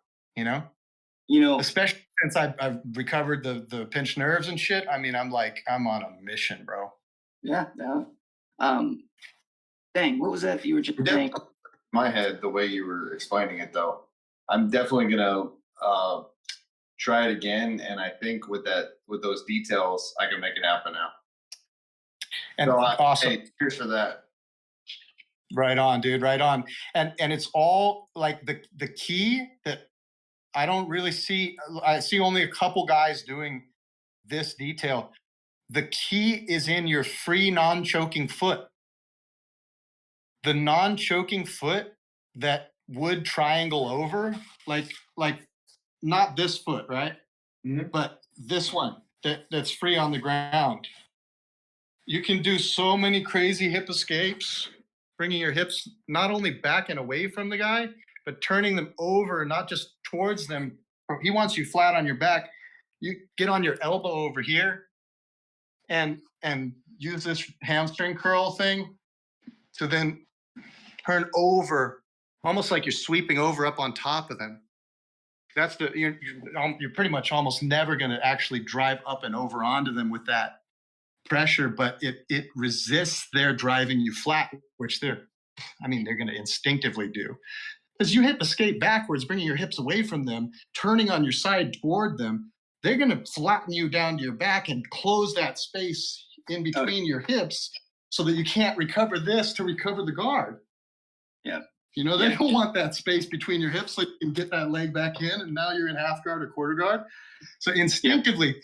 especially since I've recovered the pinched nerves and shit. I mean, I'm on a mission, bro. Yeah. Dang, what was that you were just saying? My head, the way you were explaining it, though, I'm definitely gonna try it again, and I think with those details, I can make it happen now. And so awesome. Hey, cheers for that. Right on, dude. Right on. And it's all like the key that I don't really see. I see only a couple guys doing this detail. The key is in your free non-choking foot. The non-choking foot that would triangle over, like not this foot, right? Mm-hmm. But this one that's free on the ground. You can do so many crazy hip escapes, bringing your hips not only back and away from the guy, but turning them over, not just towards them. He wants you flat on your back. You get on your elbow over here and use this hamstring curl thing to then turn over, almost like you're sweeping over up on top of them. That's you're pretty much almost never going to actually drive up and over onto them with that pressure, but it resists their driving you flat, which they're going to instinctively do. As you hip escape backwards, bringing your hips away from them, turning on your side toward them, they're going to flatten you down to your back and close that space in between your hips so that you can't recover this to recover the guard. Yeah. They don't want that space between your hips so you can get that leg back in, and now you're in half guard or quarter guard. So instinctively,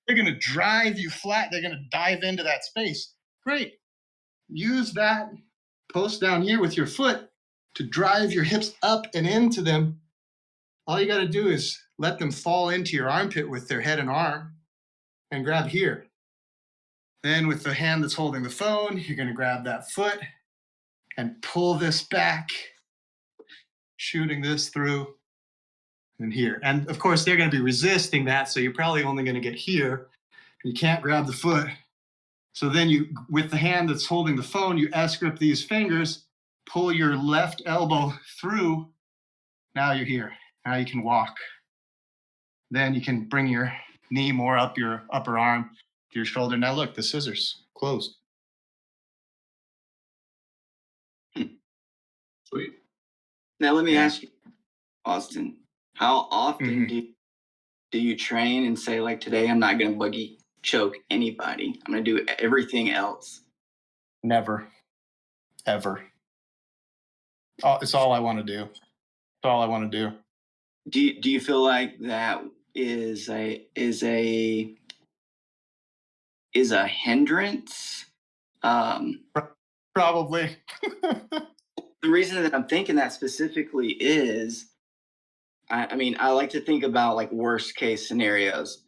they're going to drive you flat. They're going to dive into that space. Great. Use that post down here with your foot to drive your hips up and into them. All you got to do is let them fall into your armpit with their head and arm and grab here. Then with the hand that's holding the phone, you're going to grab that foot and pull this back, shooting this through and here. And of course, they're going to be resisting that, so you're probably only going to get here. You can't grab the foot. So then you, with the hand that's holding the phone, you S-grip these fingers, pull your left elbow through. Now you're here. Now you can walk. Then you can bring your knee more up your upper arm to your shoulder. Now look, the scissors closed. Sweet. Now let me ask you, Austin, how often do you train and say, like, today I'm not going to buggy choke anybody. I'm going to do everything else? Never. Ever. It's all I want to do. It's all I want to do. Do you feel like that is a hindrance? Probably. The reason that I'm thinking that specifically is, I like to think about like worst case scenarios.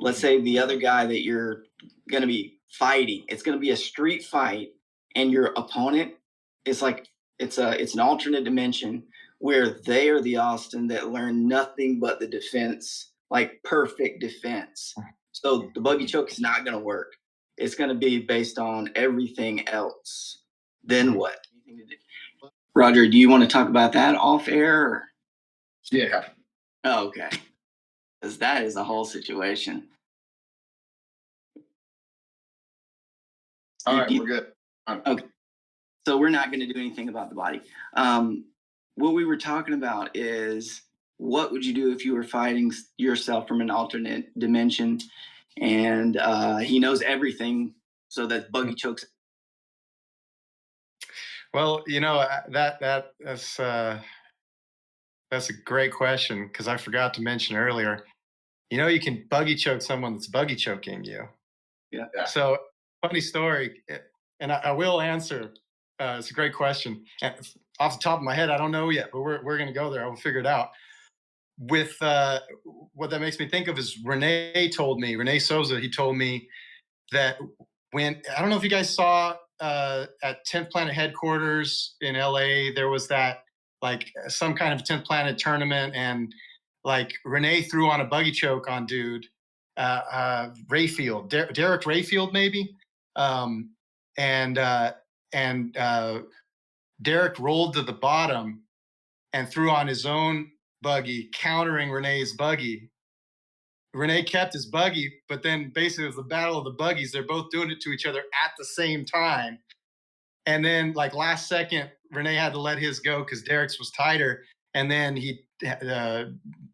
Let's say the other guy that you're going to be fighting, it's going to be a street fight, and your opponent is like, it's an alternate dimension where they are the Austin that learned nothing but the defense, like perfect defense. So the buggy choke is not going to work. It's going to be based on everything else. Then what? Roger, do you want to talk about that off air? Or? Yeah. Oh, okay. Because that is a whole situation. All right, we're good. Okay. So we're not going to do anything about the body. What we were talking about is, what would you do if you were fighting yourself from an alternate dimension, and he knows everything, so that buggy chokes? Well, that's a great question, because I forgot to mention earlier. You can buggy choke someone that's buggy choking you. Yeah. So, funny story, and I will answer. It's a great question. And off the top of my head, I don't know yet, but we're going to go there. I will figure it out. With what that makes me think of is Renee Souza, he told me that when, I don't know if you guys saw at 10th Planet headquarters in LA, there was that, like, some kind of 10th Planet tournament, and like Renee threw on a buggy choke on dude, Rayfield, Derek Rayfield maybe, um, and uh, and Derek rolled to the bottom and threw on his own buggy, countering Renee's buggy. Renee kept his buggy, but then basically it was the battle of the buggies. They're both doing it to each other at the same time. And then, like last second, Renee had to let his go because Derek's was tighter. And then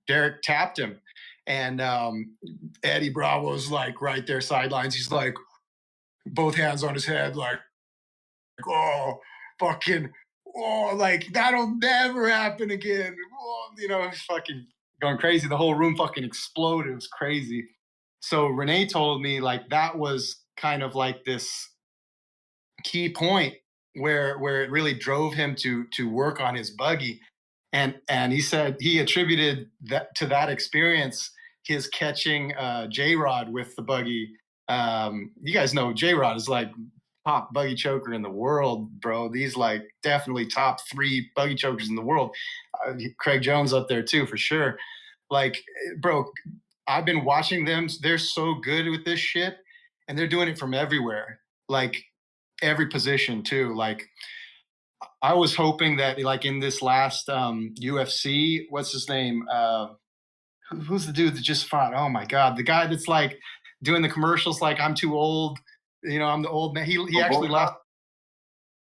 Derek tapped him, and Eddie Bravo's like right there sidelines. He's like both hands on his head, like, oh, fucking, oh, like that'll never happen again. Oh, fucking going crazy. The whole room fucking exploded. It was crazy. So Renee told me like that was kind of like this key point where it really drove him to work on his buggy, and he said he attributed that to that experience, his catching J-Rod with the buggy. You guys know J-Rod is like top buggy choker in the world, bro. These like definitely top 3 buggy chokers in the world. Craig Jones up there too for sure. Like, bro, I've been watching them. They're so good with this shit, and they're doing it from everywhere. Like every position too. Like I was hoping that like in this last UFC, what's his name? Who's the dude that just fought? Oh my god, the guy that's like doing the commercials like I'm too old. I'm the old man. He actually lost.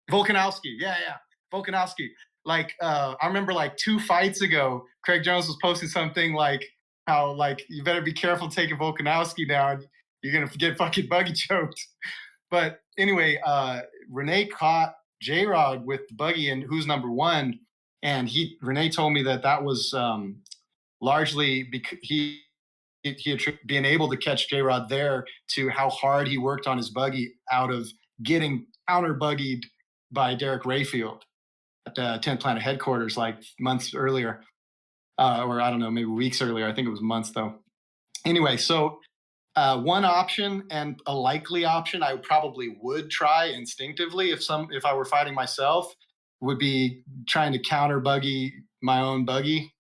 Volkanovski. Yeah, yeah. Volkanovski. Like I remember like 2 fights ago, Craig Jones was posting something like how like you better be careful taking Volkanovski down. You're gonna get fucking buggy choked. But anyway, Renee caught J-Rod with the buggy and who's number one. And Renee told me that was largely because he being able to catch J-Rod there to how hard he worked on his buggy out of getting counter buggied by Derek Rayfield at the 10th Planet headquarters like months earlier, or I don't know, maybe weeks earlier. I think it was months though. Anyway, so one option and a likely option I probably would try instinctively if I were fighting myself would be trying to counter buggy my own buggy.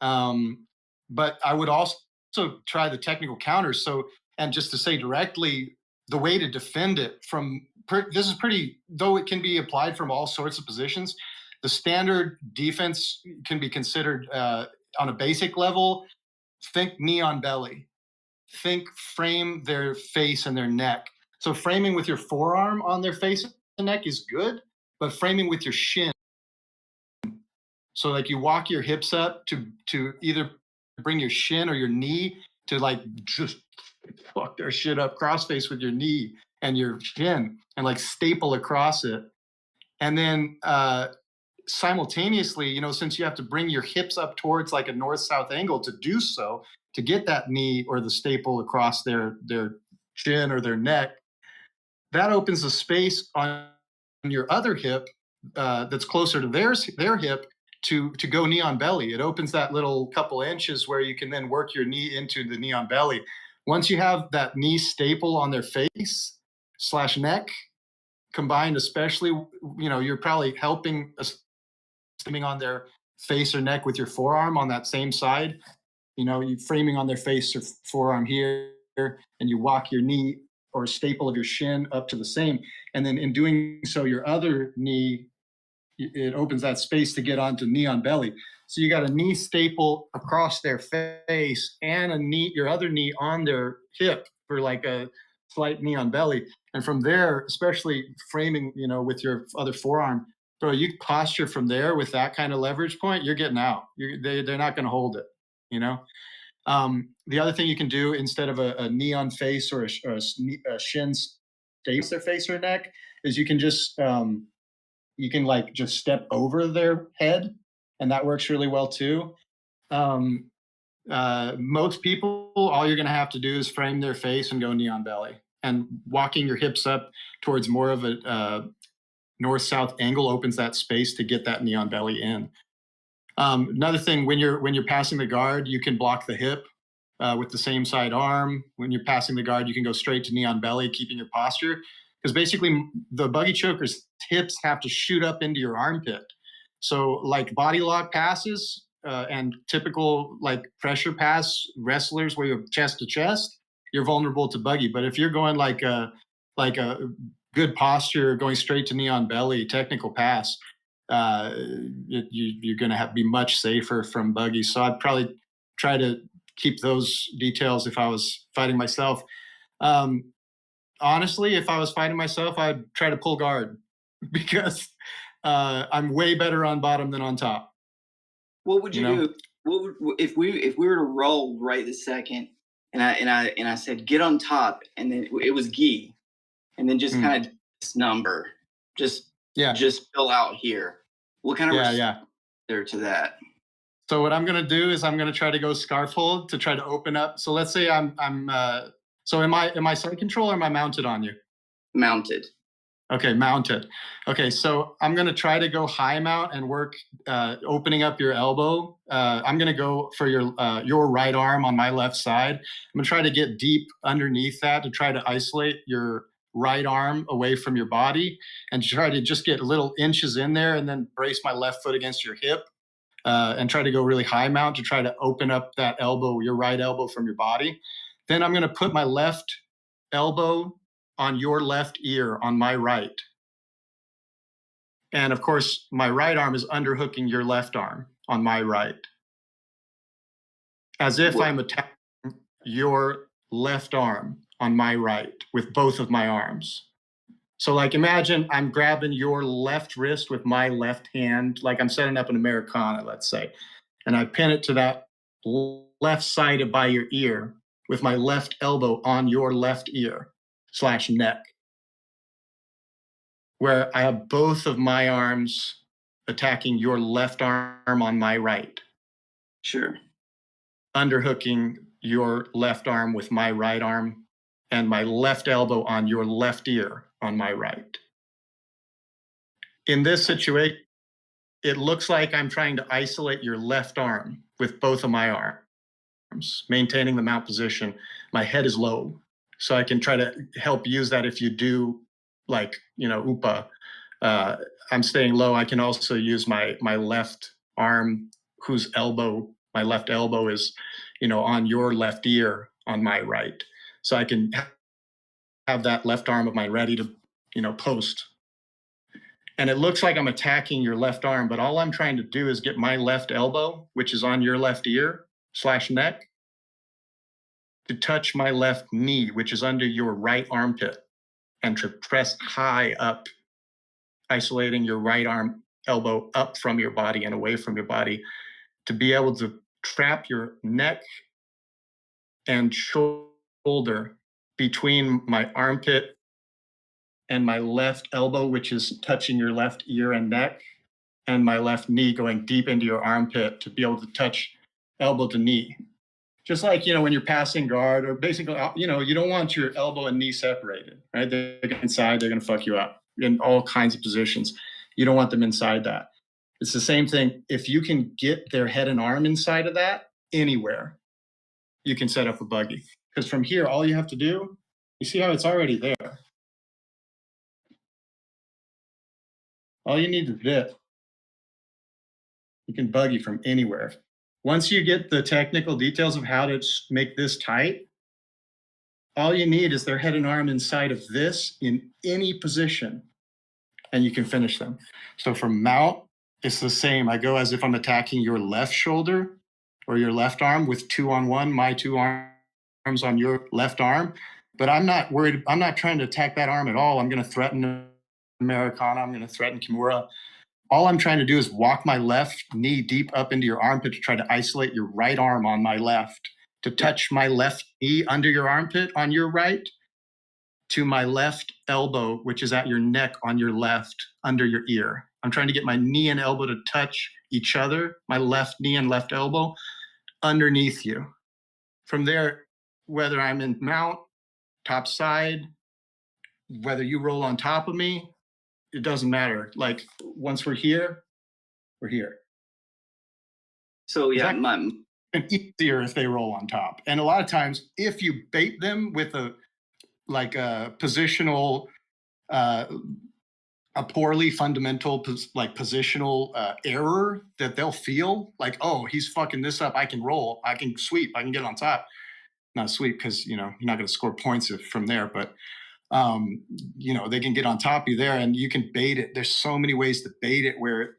But I would also try the technical counters. So, and just to say directly, the way to defend it this is pretty, though it can be applied from all sorts of positions. The standard defense can be considered on a basic level. Think knee on belly. Think frame their face and their neck. So framing with your forearm on their face and neck is good, but framing with your shin. So like you walk your hips up to either bring your shin or your knee to like just fuck their shit up crossface with your knee and your shin and like staple across it. And then simultaneously, since you have to bring your hips up towards like a north-south angle to do so, to get that knee or the staple across their chin or their neck, that opens a space on your other hip that's closer to their hip to go knee on belly. It opens that little couple inches where you can then work your knee into the knee on belly. Once you have that knee staple on their face / neck combined, especially, you're probably helping on their face or neck with your forearm on that same side. You framing on their face or forearm here, and you walk your knee or staple of your shin up to the same. And then in doing so, your other knee, it opens that space to get onto knee on belly. So you got a knee staple across their face and your other knee on their hip for like a slight knee on belly. And from there, especially framing, with your other forearm, bro, you posture from there with that kind of leverage point, you're getting out. They're not going to hold it, The other thing you can do instead of a knee on face or a shin staple their face or neck is you can just you can like just step over their head, and that works really well too. Most people, all you're going to have to do is frame their face and go knee on belly, and walking your hips up towards more of a north-south angle opens that space to get that knee on belly in. Another thing, when you're passing the guard, you can block the hip with the same side arm. When you're passing the guard, you can go straight to knee on belly, keeping your posture. Because basically, the buggy choker's hips have to shoot up into your armpit. So, like body lock passes, and typical like pressure pass wrestlers where you're chest to chest, you're vulnerable to Buggy. But if you're going like a good posture, going straight to knee on belly, technical pass, you're going to be much safer from Buggy. So I'd probably try to keep those details if I was fighting myself. Honestly, if I was fighting myself, I'd try to pull guard because I'm way better on bottom than on top. What would you You know? do? What would, if we were to roll right this second, and I said get on top, and then it was gi, and then just kind of this number, just fill out here. What kind of response there to that? So what I'm gonna do is I'm gonna try to go scarf hold to try to open up. So let's say I'm so am I side control or am I mounted on you? Mounted. Okay, mounted. Okay, so I'm gonna try to go high mount and work opening up your elbow. I'm gonna go for your right arm on my left side. I'm gonna try to get deep underneath that to try to isolate your right arm away from your body and try to just get little inches in there and then brace my left foot against your hip and try to go really high mount to try to open up that elbow, your right elbow from your body. Then I'm gonna put my left elbow on your left ear on my right. And of course, my right arm is underhooking your left arm on my right. As if I'm attacking your left arm on my right with both of my arms. So like imagine I'm grabbing your left wrist with my left hand, like I'm setting up an Americana, let's say, and I pin it to that left side by your ear with my left elbow on your left ear / neck, where I have both of my arms attacking your left arm on my right. Sure. Underhooking your left arm with my right arm and my left elbow on your left ear on my right. In this situation, it looks like I'm trying to isolate your left arm with both of my arms, maintaining the mount position. My head is low, so I can try to help use that if you do like, upa. I'm staying low. I can also use my left arm, my left elbow is, on your left ear on my right. So I can have that left arm of mine ready to, post. And it looks like I'm attacking your left arm, but all I'm trying to do is get my left elbow, which is on your left ear / neck, to touch my left knee, which is under your right armpit, and to press high up, isolating your right arm elbow up from your body and away from your body to be able to trap your neck and shoulder between my armpit and my left elbow, which is touching your left ear and neck, and my left knee going deep into your armpit to be able to touch elbow to knee. Just like, when you're passing guard or basically, you don't want your elbow and knee separated, right? They're inside, they're going to fuck you up in all kinds of positions. You don't want them inside that. It's the same thing. If you can get their head and arm inside of that anywhere, you can set up a Buggy. Because from here, all you have to do, you see how it's already there. All you need is this. You can Buggy from anywhere. Once you get the technical details of how to make this tight, all you need is their head and arm inside of this in any position, and you can finish them. So from mount, it's the same. I go as if I'm attacking your left shoulder or your left arm with 2-on-1, my 2 arms on your left arm. But I'm not worried. I'm not trying to attack that arm at all. I'm going to threaten Americana. I'm going to threaten Kimura. All I'm trying to do is walk my left knee deep up into your armpit to try to isolate your right arm on my left, to touch my left knee under your armpit on your right, to my left elbow, which is at your neck on your left, under your ear. I'm trying to get my knee and elbow to touch each other, my left knee and left elbow, underneath you. From there, whether I'm in mount, top side, whether you roll on top of me, it doesn't matter. Like, once we're here, we're here. So yeah, easier if they roll on top. And a lot of times, if you bait them with a positional a poorly fundamental like positional error that they'll feel like, oh, he's fucking this up. I can roll. I can sweep. I can get on top. Not sweep because you're not going to score points from there, but um, they can get on top of you there, and you can bait it. There's so many ways to bait it where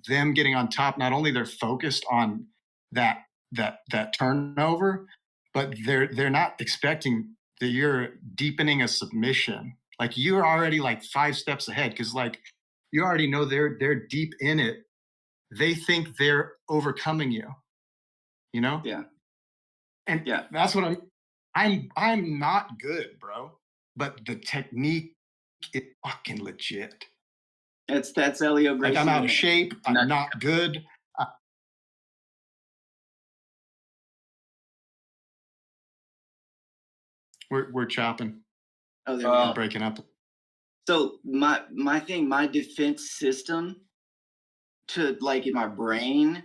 them getting on top, not only they're focused on that turnover, but they're not expecting that you're deepening a submission. Like you're already like 5 steps ahead because like you already know they're deep in it. They think they're overcoming you, you know? Yeah. And Yeah. that's what I'm not good, bro. But the technique is fucking legit. That's Elio Like I'm Gracie. out of shape. I'm not good. We're chopping. Oh, there we go. We're breaking up. So my defense system to like in my brain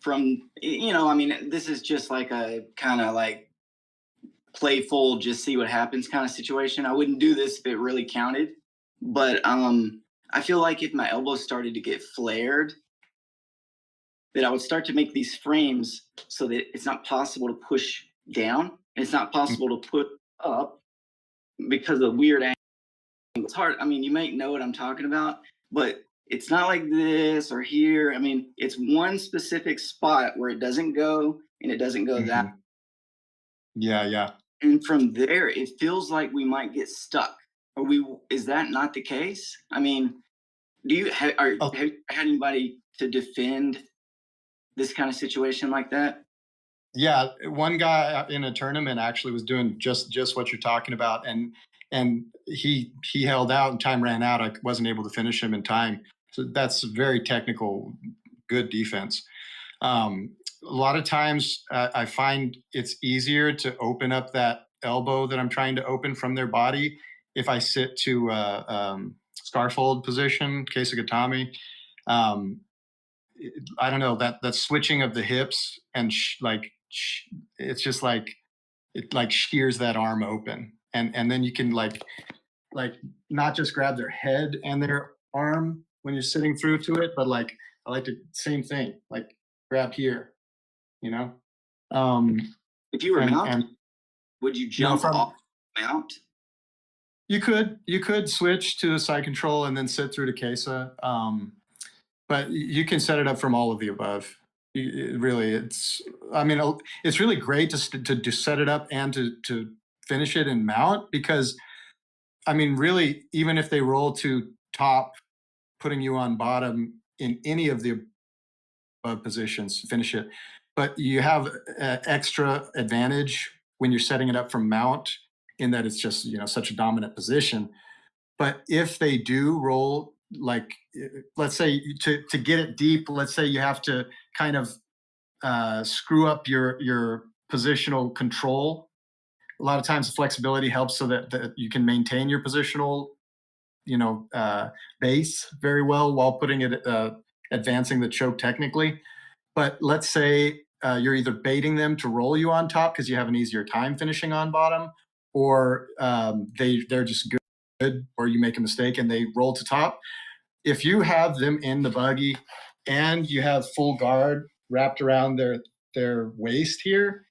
from I mean, this is just like a kind of like playful, just see what happens kind of situation. I wouldn't do this if it really counted, but I feel like if my elbows started to get flared, that I would start to make these frames so that it's not possible to push down and it's not possible to put up because of weird angles. It's hard. I mean, you might know what I'm talking about, but it's not like this or here. I mean, it's one specific spot where it doesn't go and it doesn't go that. Yeah. And from there, it feels like we might get stuck. Is that not the case? I mean, do you have you had anybody to defend this kind of situation like that? Yeah, one guy in a tournament actually was doing just what you're talking about, and he held out and time ran out. I wasn't able to finish him in time. So that's very technical, good defense. A lot of times I find it's easier to open up that elbow that I'm trying to open from their body if I sit to scarf hold position, Keisugatami. Um, I don't know that switching of the hips and it's just like it like shears that arm open, and then you can like not just grab their head and their arm when you're sitting through to it, but like I like to same thing like grab here, you know. If you were mounted, And would you jump off mount? You could switch to a side control and then sit through to Kesa. But you can set it up from all of the above. Really, I mean, it's really great to set it up and to finish it and mount because, I mean, really, even if they roll to top, putting you on bottom in any of the above positions, finish it. But you have extra advantage when you're setting it up from mount in that it's just such a dominant position. But if they do roll, like let's say to get it deep, let's say you have to kind of screw up your positional control. A lot of times flexibility helps so that you can maintain your positional base very well while putting it advancing the choke technically. But let's say you're either baiting them to roll you on top because you have an easier time finishing on bottom, or they're just good, or you make a mistake and they roll to top. If you have them in the buggy and you have full guard wrapped around their waist here,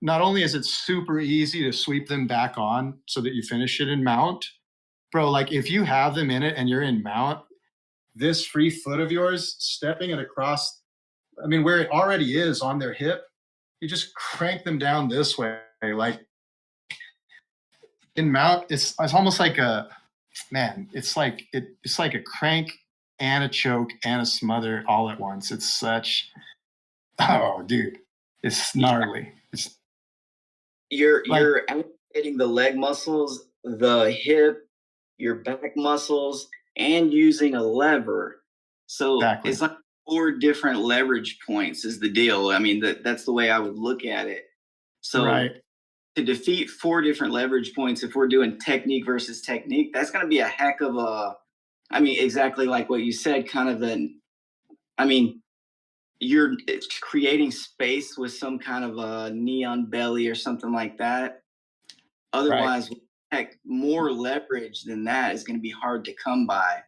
not only is it super easy to sweep them back on so that you finish it in mount, bro, like if you have them in it and you're in mount, this free foot of yours stepping it across, I mean, where it already is on their hip, you just crank them down this way. Like in mount, it's almost like it's like a crank and a choke and a smother all at once. It's such, oh dude, it's gnarly. It's You're activating the leg muscles, the hip, your back muscles, and using a lever. So exactly. it's like 4 different leverage points is the deal. I mean, that's the way I would look at it. So right. to defeat 4 different leverage points, if we're doing technique versus technique, that's going to be a heck of a, I mean, exactly like what you said, kind of I mean, you're creating space with some kind of a neon belly or something like that. Otherwise, heck, more leverage than that is going to be hard to come by.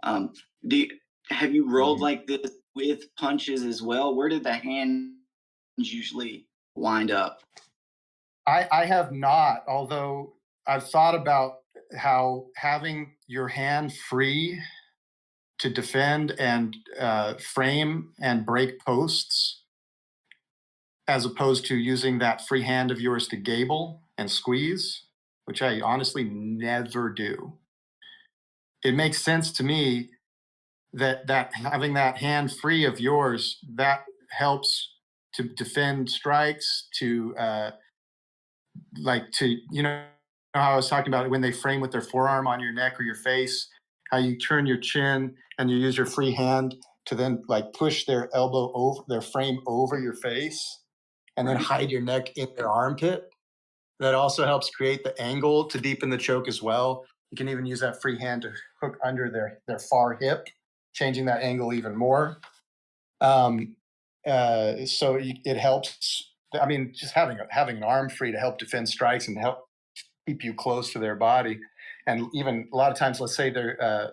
Do you, have you rolled Mhm. like this with punches as well? Where did the hands usually wind up? I have not, although I've thought about how having your hand free to defend and frame and break posts, as opposed to using that free hand of yours to gable and squeeze, which I honestly never do. It makes sense to me that having that hand free of yours, that helps to defend strikes, to how I was talking about it when they frame with their forearm on your neck or your face, how you turn your chin and you use your free hand to then like push their elbow over their frame over your face and then Right. hide your neck in their armpit. That also helps create the angle to deepen the choke as well. You can even use that free hand to hook under their far hip, changing that angle even more. Um, it helps. I mean, just having an arm free to help defend strikes and help keep you close to their body. And even a lot of times, let's say they're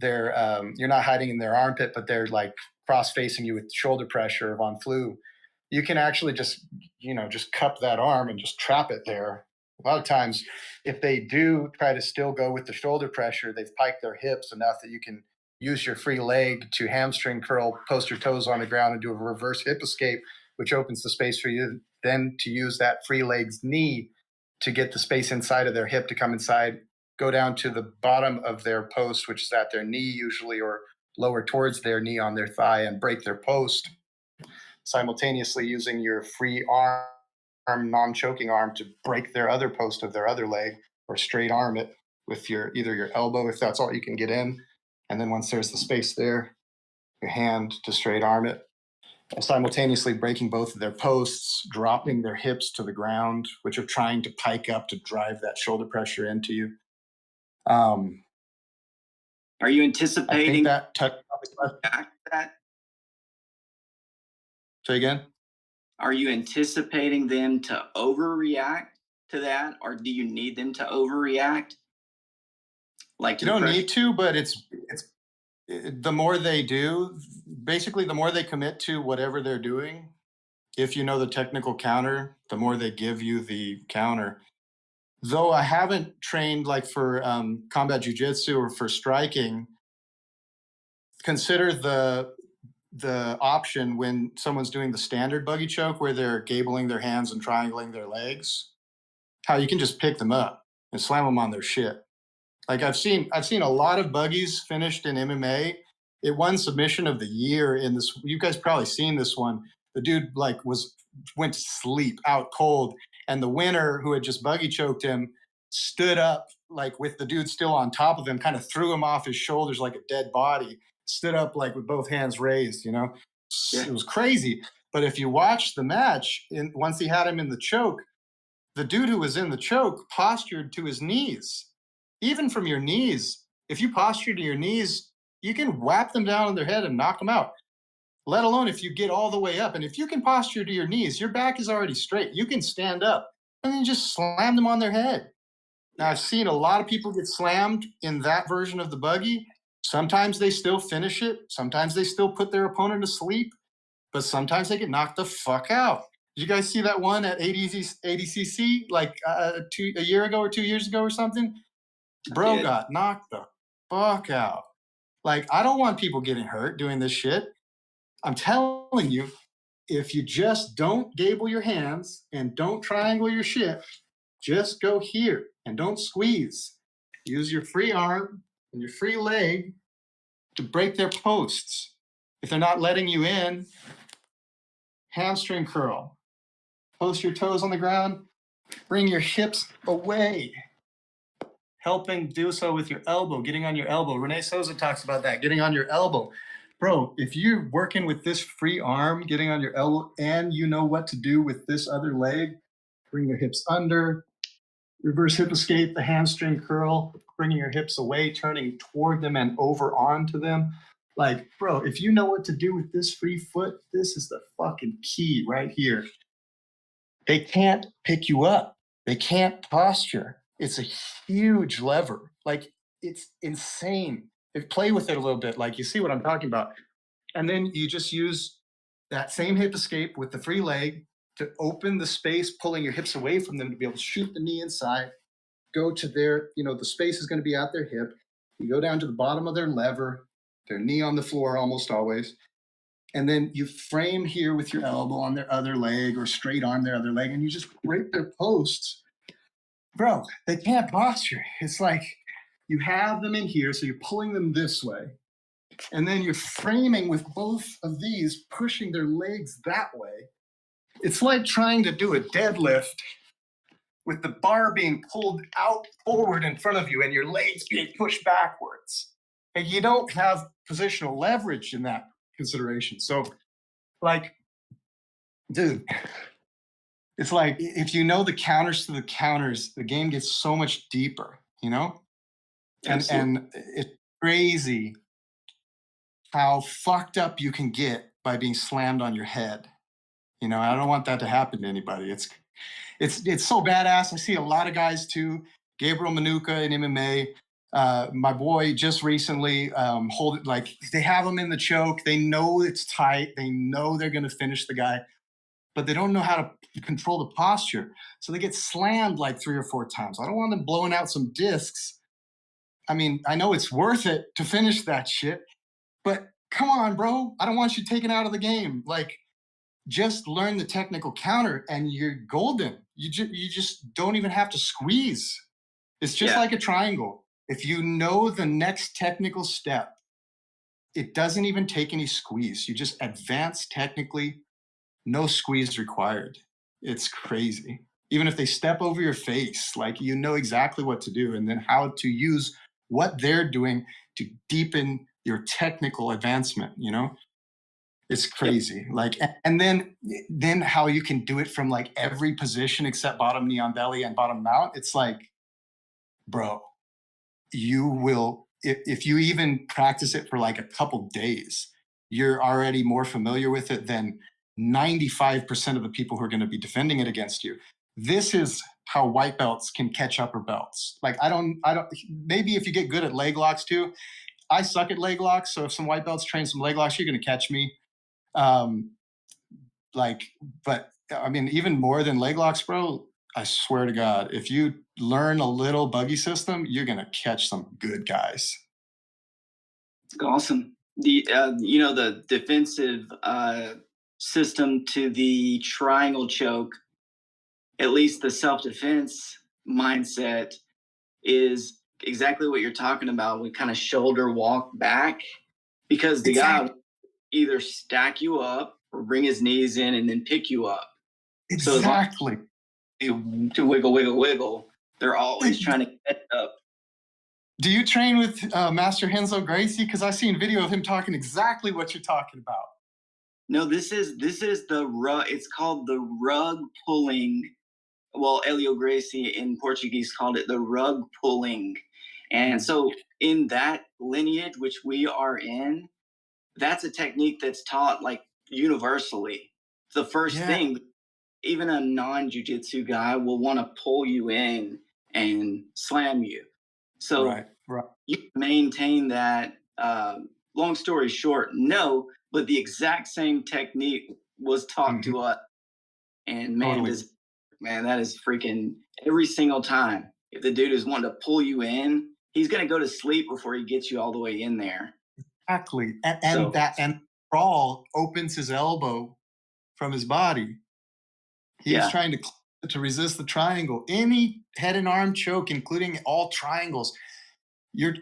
you're not hiding in their armpit, but they're like cross facing you with shoulder pressure of on flu. You can actually just cup that arm and just trap it there. A lot of times, if they do try to still go with the shoulder pressure, they've piked their hips enough that you can use your free leg to hamstring curl, post your toes on the ground, and do a reverse hip escape, which opens the space for you then to use that free leg's knee to get the space inside of their hip to come inside, go down to the bottom of their post, which is at their knee usually, or lower towards their knee on their thigh, and break their post, simultaneously using your free arm, non-choking arm, to break their other post of their other leg, or straight arm it with your either your elbow if that's all you can get in, and then once there's the space there, your hand to straight arm it, and simultaneously breaking both of their posts, dropping their hips to the ground, which are trying to pike up to drive that shoulder pressure into you. Um, Are you I think anticipating that back that? Say again. Are you anticipating them to overreact to that, or do you need them to overreact, like to You the don't pressure? need to, but the more they do, basically, the more they commit to whatever they're doing. If you know the technical counter, the more they give you the counter. Though I haven't trained like for combat jujitsu or for striking, consider the option when someone's doing the standard buggy choke where they're gabling their hands and triangling their legs, how you can just pick them up and slam them on their shit. Like I've seen a lot of buggies finished in MMA. It won submission of the year in this. You guys probably seen this one. The dude like went to sleep out cold, and the winner who had just buggy choked him stood up like with the dude still on top of him, kind of threw him off his shoulders like a dead body. Stood up like with both hands raised. Yeah. It was crazy. But if you watch the match, once he had him in the choke, the dude who was in the choke postured to his knees. Even from your knees, if you posture to your knees, you can whap them down on their head and knock them out, let alone if you get all the way up. And if you can posture to your knees, your back is already straight. You can stand up and then just slam them on their head. Now, Yeah. I've seen a lot of people get slammed in that version of the buggy. Sometimes they still finish it. Sometimes they still put their opponent to sleep, but sometimes they get knocked the fuck out. Did you guys see that one at ADCC like a year ago or 2 years ago or something? I Bro did. got knocked the fuck out. Like, I don't want people getting hurt doing this shit. I'm telling you, if you just don't gable your hands and don't triangle your shit, just go here and don't squeeze. Use your free arm and your free leg to break their posts. If they're not letting you in, hamstring curl. Post your toes on the ground, bring your hips away. Helping do so with your elbow, getting on your elbow. Renee Souza talks about that, getting on your elbow. Bro, if you're working with this free arm, getting on your elbow, and you know what to do with this other leg, bring your hips under, reverse hip escape, the hamstring curl, bringing your hips away, turning toward them and over onto them. Like, bro, if you know what to do with this free foot, this is the fucking key right here. They can't pick you up. They can't posture. It's a huge lever. Like, it's insane. play with it a little bit. Like, you see what I'm talking about. And then you just use that same hip escape with the free leg to open the space, pulling your hips away from them to be able to shoot the knee inside, go to their, the space is going to be at their hip. You go down to the bottom of their lever, their knee on the floor almost always. And then you frame here with your elbow on their other leg or straight arm their other leg, and you just break their posts. Bro, they can't posture. It's like you have them in here, so you're pulling them this way. And then you're framing with both of these, pushing their legs that way. It's like trying to do a deadlift with the bar being pulled out forward in front of you and your legs being pushed backwards. And you don't have positional leverage in that consideration. So, like, dude, it's like if you know the counters to the counters, the game gets so much deeper, And it's crazy how fucked up you can get by being slammed on your head. I don't want that to happen to anybody. It's so badass. I see a lot of guys too. Gabriel Manuka in MMA. My boy just recently they have him in the choke. They know it's tight. They know they're going to finish the guy, but they don't know how to control the posture. So they get slammed like 3 or 4 times. I don't want them blowing out some discs. I mean, I know it's worth it to finish that shit, but come on, bro. I don't want you taken out of the game. Like, just learn the technical counter and you're golden. You just don't even have to squeeze. It's just like a triangle. If you know the next technical step, it doesn't even take any squeeze. You just advance technically, no squeeze required. It's crazy. Even if they step over your face, like, you know exactly what to do and then how to use what they're doing to deepen your technical advancement, It's crazy. Yep. Like, and then how you can do it from like every position except bottom knee on belly and bottom mount. It's like, bro, you will, if you even practice it for like a couple days, you're already more familiar with it than 95% of the people who are going to be defending it against you. This is how white belts can catch upper belts. Like, I don't, maybe if you get good at leg locks too. I suck at leg locks. So if some white belts train some leg locks, you're going to catch me. But I mean, even more than leg locks, bro, I swear to God, if you learn a little buggy system, you're going to catch some good guys. Awesome. The defensive system to the triangle choke, at least the self-defense mindset, is exactly what you're talking about. We kind of shoulder walk back because the guy will either stack you up or bring his knees in and then pick you up. Exactly. So to wiggle, they're always trying to get up. Do you train with Master Renzo Gracie? Because I've seen video of him talking exactly what you're talking about. No, this is the rug. It's called the rug pulling. Well, Helio Gracie in Portuguese called it the rug pulling. And so in that lineage, which we are in, that's a technique that's taught like universally. The first thing, even a non-jiu-jitsu guy will want to pull you in and slam you. So you maintain that. Long story short, no, but the exact same technique was taught to us. And man, that is freaking every single time. If the dude is wanting to pull you in, he's going to go to sleep before he gets you all the way in there. Exactly. And crawl opens his elbow from his body. He's trying to resist the triangle. Any head and arm choke, including all triangles, you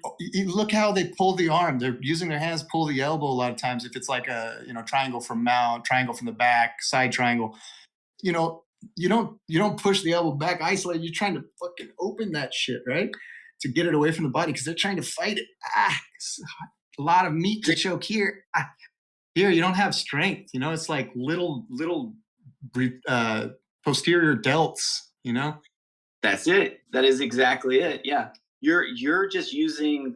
look how they pull the arm. They're using their hands, pull the elbow a lot of times. If it's like a triangle from mount, triangle from the back, side triangle, you don't push the elbow back, isolate. You're trying to fucking open that shit, right? To get it away from the body because they're trying to fight it. A lot of meat to choke here. Here, you don't have strength. It's like little posterior delts. That's it. That is exactly it. Yeah, you're just using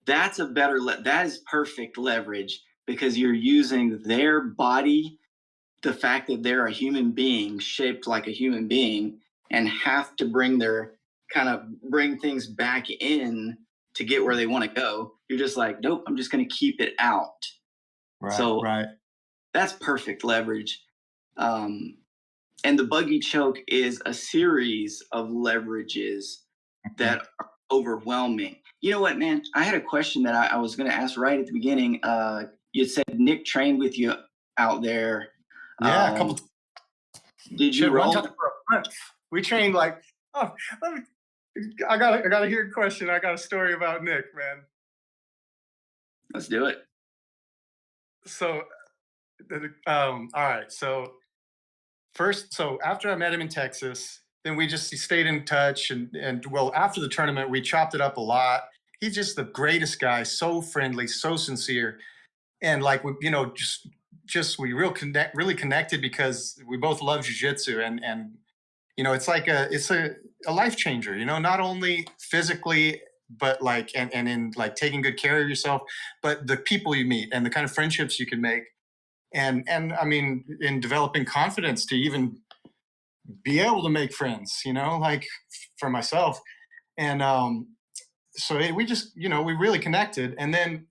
that's a better. That is perfect leverage because you're using their body. The fact that they're a human being shaped like a human being and have to bring things back in to get where they want to go. You're just like, nope, I'm just going to keep it out. Right. So right. that's perfect leverage. And the buggy choke is a series of leverages that are overwhelming. You know what, man? I had a question that I was going to ask right at the beginning. You said Nick trained with you out there. Yeah, a couple. Did you roll? One time for a month. We trained like. Oh, I gotta hear a question. I got a story about Nick, man. Let's do it. So, all right. So after I met him in Texas, then we just stayed in touch, and well, after the tournament, we chopped it up a lot. He's just the greatest guy, so friendly, so sincere, and like we, just we really connected because we both love jiu-jitsu, and it's like it's a life changer, not only physically, but like and in like taking good care of yourself, but the people you meet and the kind of friendships you can make, and I mean, in developing confidence to even be able to make friends, like for myself. And so we just, we really connected. And then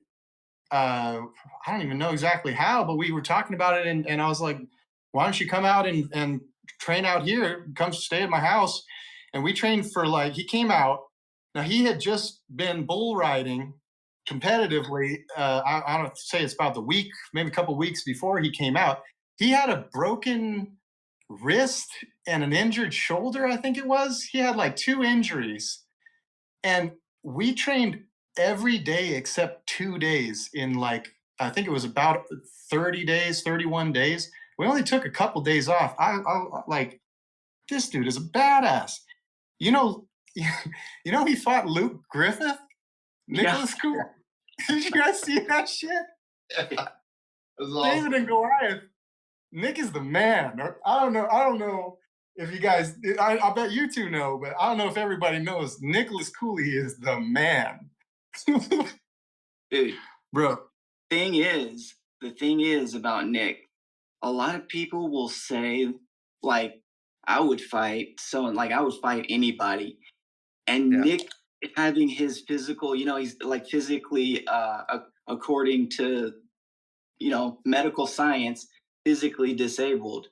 I don't even know exactly how, but we were talking about it, and I was like, why don't you come out and train out here? Come stay at my house. And we trained for like, he came out. Now he had just been bull riding competitively. I don't say it's about the week, maybe a couple weeks before he came out. He had a broken wrist and an injured shoulder, I think it was. He had like two injuries. And we trained every day except 2 days in like, I think it was about 30 days, 31 days. We only took a couple days off. I like, this dude is a badass. You know, he fought Luke Griffith, Nicholas Cool. Did you guys see that shit? Yeah. Awesome. David and Goliath. Nick is the man. I don't know if you guys, I bet you two know, but I don't know if everybody knows. Nicholas Cooley is the man. Dude, bro. The thing is about Nick, a lot of people will say, like, I would fight anybody. And Yeah. Nick having his physical, he's like physically, according to, medical science, physically disabled.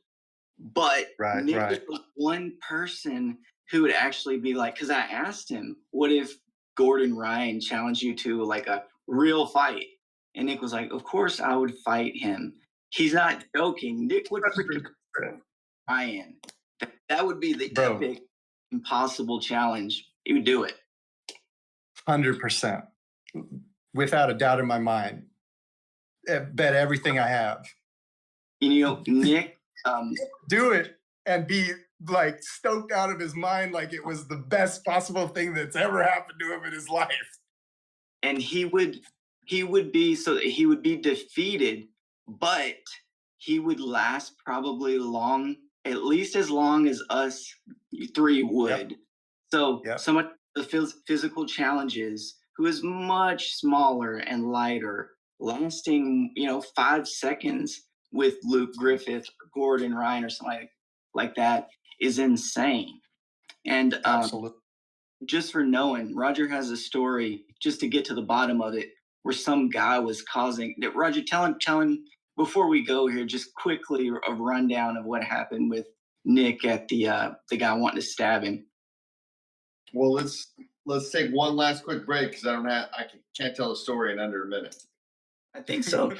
But Nick is the one person who would actually be like, because I asked him, what if Gordon Ryan challenged you to like a real fight? And Nick was like, of course I would fight him. He's not joking. Nick would freaking Ryan. That would be the epic, impossible challenge. He would do it. 100%. Without a doubt in my mind. Bet everything I have. Nick, do it and be like stoked out of his mind, like it was the best possible thing that's ever happened to him in his life. And he would be defeated, but he would last probably at least as long as us three would. Yep. So some of the physical challenges, who is much smaller and lighter, lasting 5 seconds with Luke Griffith or Gordon Ryan or somebody like that is insane. And absolutely. Just for knowing, Roger has a story, just to get to the bottom of it, where some guy was causing. Roger, tell him before we go here, just quickly a rundown of what happened with Nick at the guy wanting to stab him. Well, let's take one last quick break because I can't tell the story in under a minute. I think so.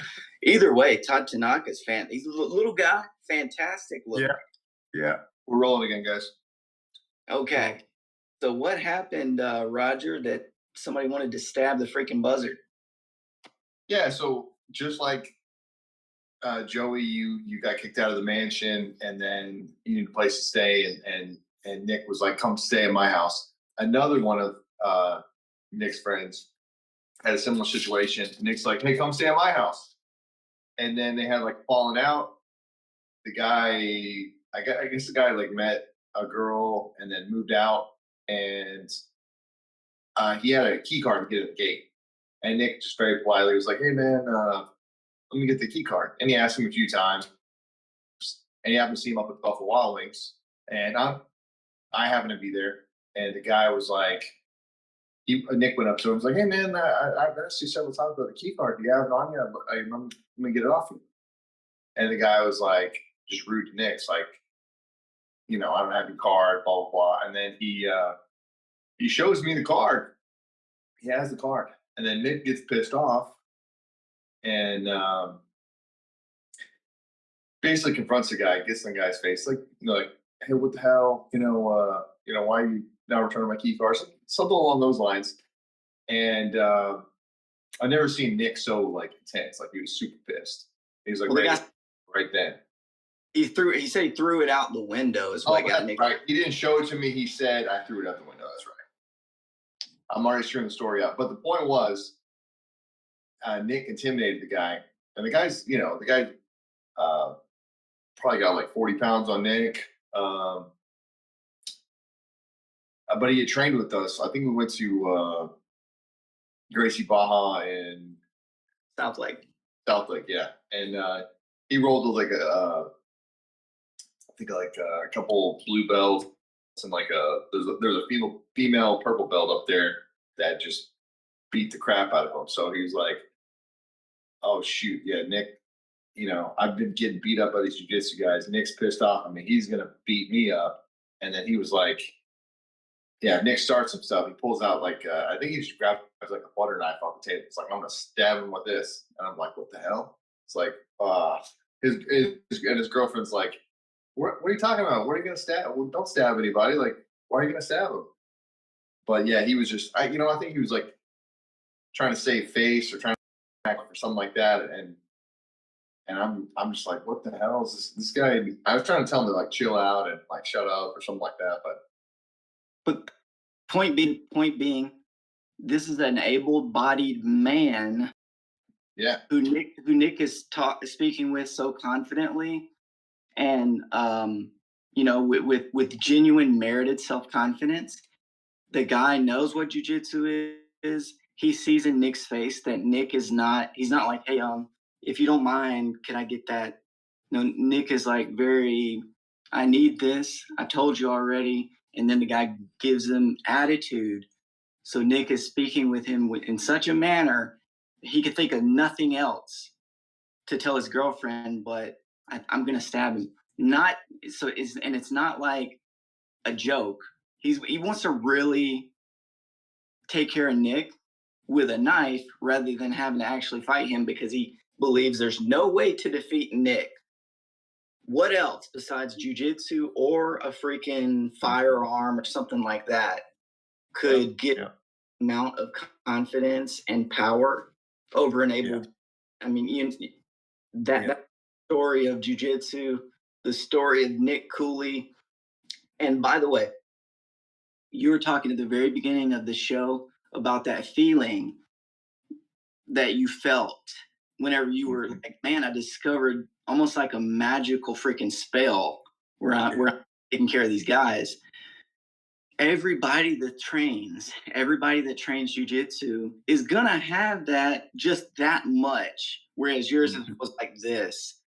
Either way, Todd Tanaka's he's a little guy, fantastic looking. Yeah. We're rolling again, guys. Okay. So what happened, Roger, that somebody wanted to stab the freaking buzzard? Yeah, so just like Joey, you got kicked out of the mansion, and then you need a place to stay, and Nick was like, "Come stay in my house." Another one of Nick's friends had a similar situation. Nick's like, "Hey, come stay at my house," and then they had like fallen out. The guy, I guess the guy like met a girl and then moved out, and he had a key card to get at the gate. And Nick just very politely was like, "Hey man, let me get the key card." And he asked him a few times, and he happened to see him up at Buffalo Wild Wings, and I happened to be there, and the guy was like, Nick went up to him. Was like, "Hey man, I've asked you several times about the key card. Do you have it on you? I'm gonna get it off you." And the guy was like, just rude to Nick's like, I don't have your card, blah blah blah. And then he shows me the card. He has the card, and then Nick gets pissed off and basically confronts the guy, gets in the guy's face, like, "Hey, what the hell? Why are you not returning my key card?" Something along those lines. And I never seen Nick so like intense. Like he was super pissed. He was like, Well, right then. he said he threw it out the window is what got Nick. Right. He didn't show it to me. He said I threw it out the window. That's right. I'm already screwing the story up. But the point was, Nick intimidated the guy, and the guy probably got like 40 pounds on Nick. But he had trained with us. I think we went to Gracie Baja in South Lake. South Lake, yeah. And he rolled with like I think like a couple blue belts and like there's a female purple belt up there that just beat the crap out of him. So he was like, "Oh shoot, yeah, Nick. I've been getting beat up by these jiu-jitsu guys. Nick's pissed off at me. He's gonna beat me up." And then he was like, "Yeah." Nick starts some stuff. He pulls out like I think he just grabs like a butter knife off the table. It's like, "I'm gonna stab him with this," and I'm like, "What the hell?" It's like, his girlfriend's like, what are you talking about? What are you gonna stab? Well, don't stab anybody. Like, why are you gonna stab him? But yeah, he was just I think he was like trying to save face or trying to act or something like that. And I'm just like, what the hell is this guy? I was trying to tell him to like chill out and like shut up or something like that. But point being, this is an able-bodied man. Yeah. Who Nick is speaking with so confidently, and with genuine merited self-confidence. The guy knows what jujitsu is. He sees in Nick's face that Nick is not. He's not like, "Hey, if you don't mind, can I get that?" No, Nick is like very. "I need this. I told you already." And then the guy gives him attitude. So Nick is speaking with him in such a manner he could think of nothing else to tell his girlfriend, but I'm gonna stab him. Not so it's not like a joke. He wants to really take care of Nick with a knife rather than having to actually fight him because he believes there's no way to defeat Nick. What else besides jujitsu or a freaking firearm or something like that could get amount of confidence and power over an able? I mean, that story of jujitsu, the story of Nick Cooley. And by the way, you were talking at the very beginning of the show about that feeling that you felt whenever you were like, "Man, I discovered almost like a magical freaking spell where I'm taking care of these guys." Everybody that trains jujitsu is gonna have that just that much, whereas yours was like this.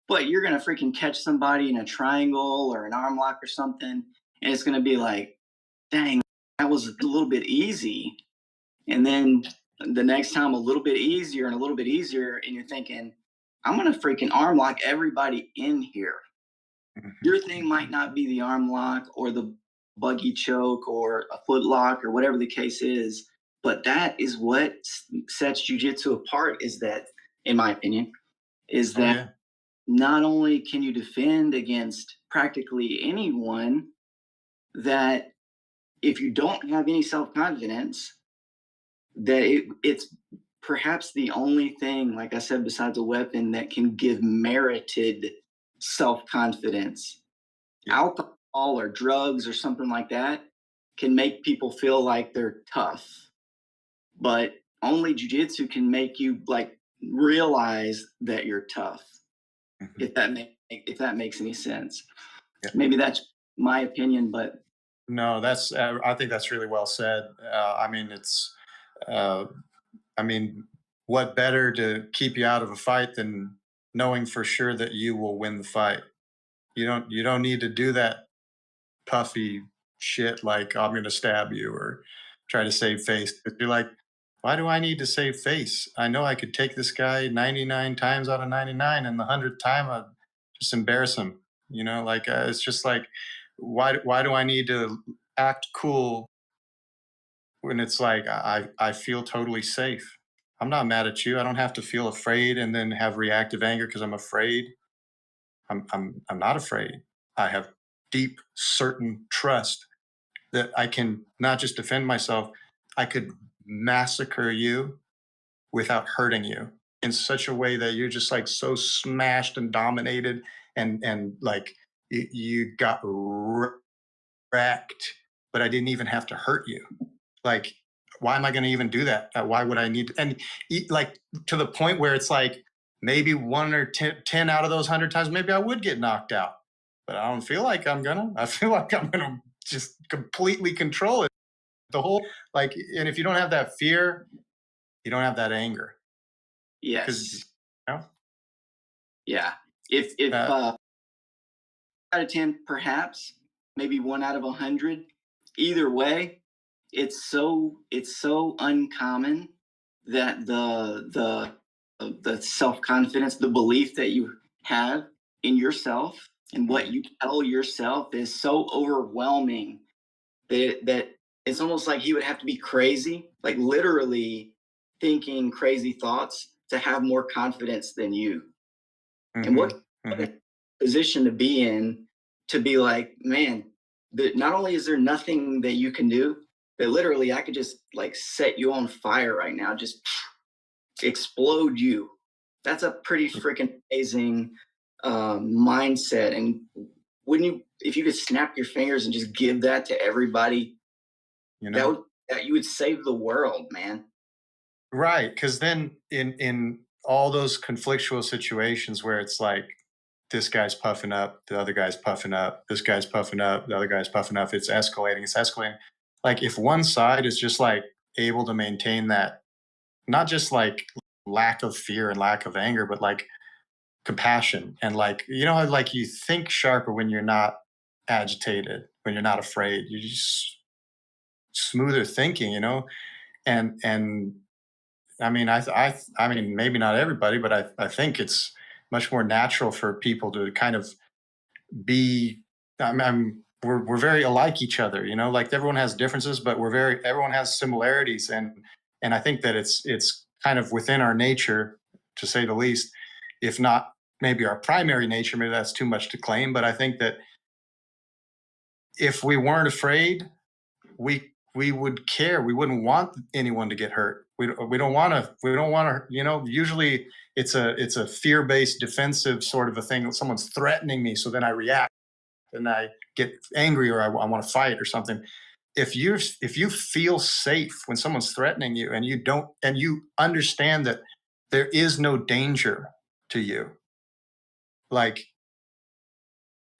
But you're gonna freaking catch somebody in a triangle or an arm lock or something, and it's gonna be like, "Dang, that was a little bit easy." And then the next time a little bit easier and a little bit easier, and you're thinking, "I'm gonna freaking arm lock everybody in here." Your thing might not be the arm lock or the buggy choke or a foot lock or whatever the case is, but that is what sets jujitsu apart. Is that, in my opinion, not only can you defend against practically anyone, that if you don't have any self-confidence, that it's perhaps the only thing, like I said, besides a weapon that can give merited self-confidence. Alcohol or drugs or something like that can make people feel like they're tough, but only jiu-jitsu can make you like realize that you're tough. If that makes any sense. Maybe that's my opinion, but no, that's I think that's really well said. I mean, it's I mean, what better to keep you out of a fight than knowing for sure that you will win the fight? You don't need to do that puffy shit like, "I'm going to stab you," or try to save face. Because you're like, why do I need to save face? I know I could take this guy 99 times out of 99, and the 100th time I'd just embarrass him. Like it's just like, why do I need to act cool when it's like I feel totally safe? I'm not mad at you. I don't have to feel afraid and then have reactive anger because I'm afraid. I'm not afraid. I have deep, certain trust that I can not just defend myself, I could massacre you without hurting you in such a way that you're just like so smashed and dominated, and like you got wrecked, but I didn't even have to hurt you. Like, why am I going to even do that? Why would I need to? And like to the point where it's like maybe one or 10 out of those 100 times, maybe I would get knocked out, but I don't feel like I'm gonna. I feel like I'm gonna just completely control it. The whole like, and if you don't have that fear, you don't have that anger because Yes. you know, Yeah. If uh, out of 10, perhaps, maybe 1 out of 100. Either way, it's so uncommon that the self-confidence, the belief that you have in yourself and what you tell yourself is so overwhelming that it's almost like he would have to be crazy, like literally thinking crazy thoughts to have more confidence than you. And mm-hmm, what mm-hmm. a position to be in, to be like, man, not only is there nothing that you can do, but literally I could just like set you on fire right now, just explode you. That's a pretty freaking amazing mindset. And wouldn't you, if you could snap your fingers and just give that to everybody, You that know, would that you would save the world, man. right? Because then in all those conflictual situations where it's like this guy's puffing up, the other guy's puffing up, this guy's puffing up, the other guy's puffing up. It's escalating. It's escalating. Like if one side is just like able to maintain that, not just like lack of fear and lack of anger, but like compassion and like like you think sharper when you're not agitated, when you're not afraid. You just smoother thinking, and I mean, I mean, maybe not everybody, but I think it's much more natural for people to kind of be we're very alike each other, like everyone has differences, but everyone has similarities, and I think that it's kind of within our nature, to say the least, if not maybe our primary nature. Maybe that's too much to claim, but I think that if we weren't afraid, we would care. We wouldn't want anyone to get hurt. We don't want to usually it's a fear-based defensive sort of a thing. Someone's threatening me, so then I react and I get angry, or I want to fight or something. If you feel safe when someone's threatening you, and you understand that there is no danger to you, like,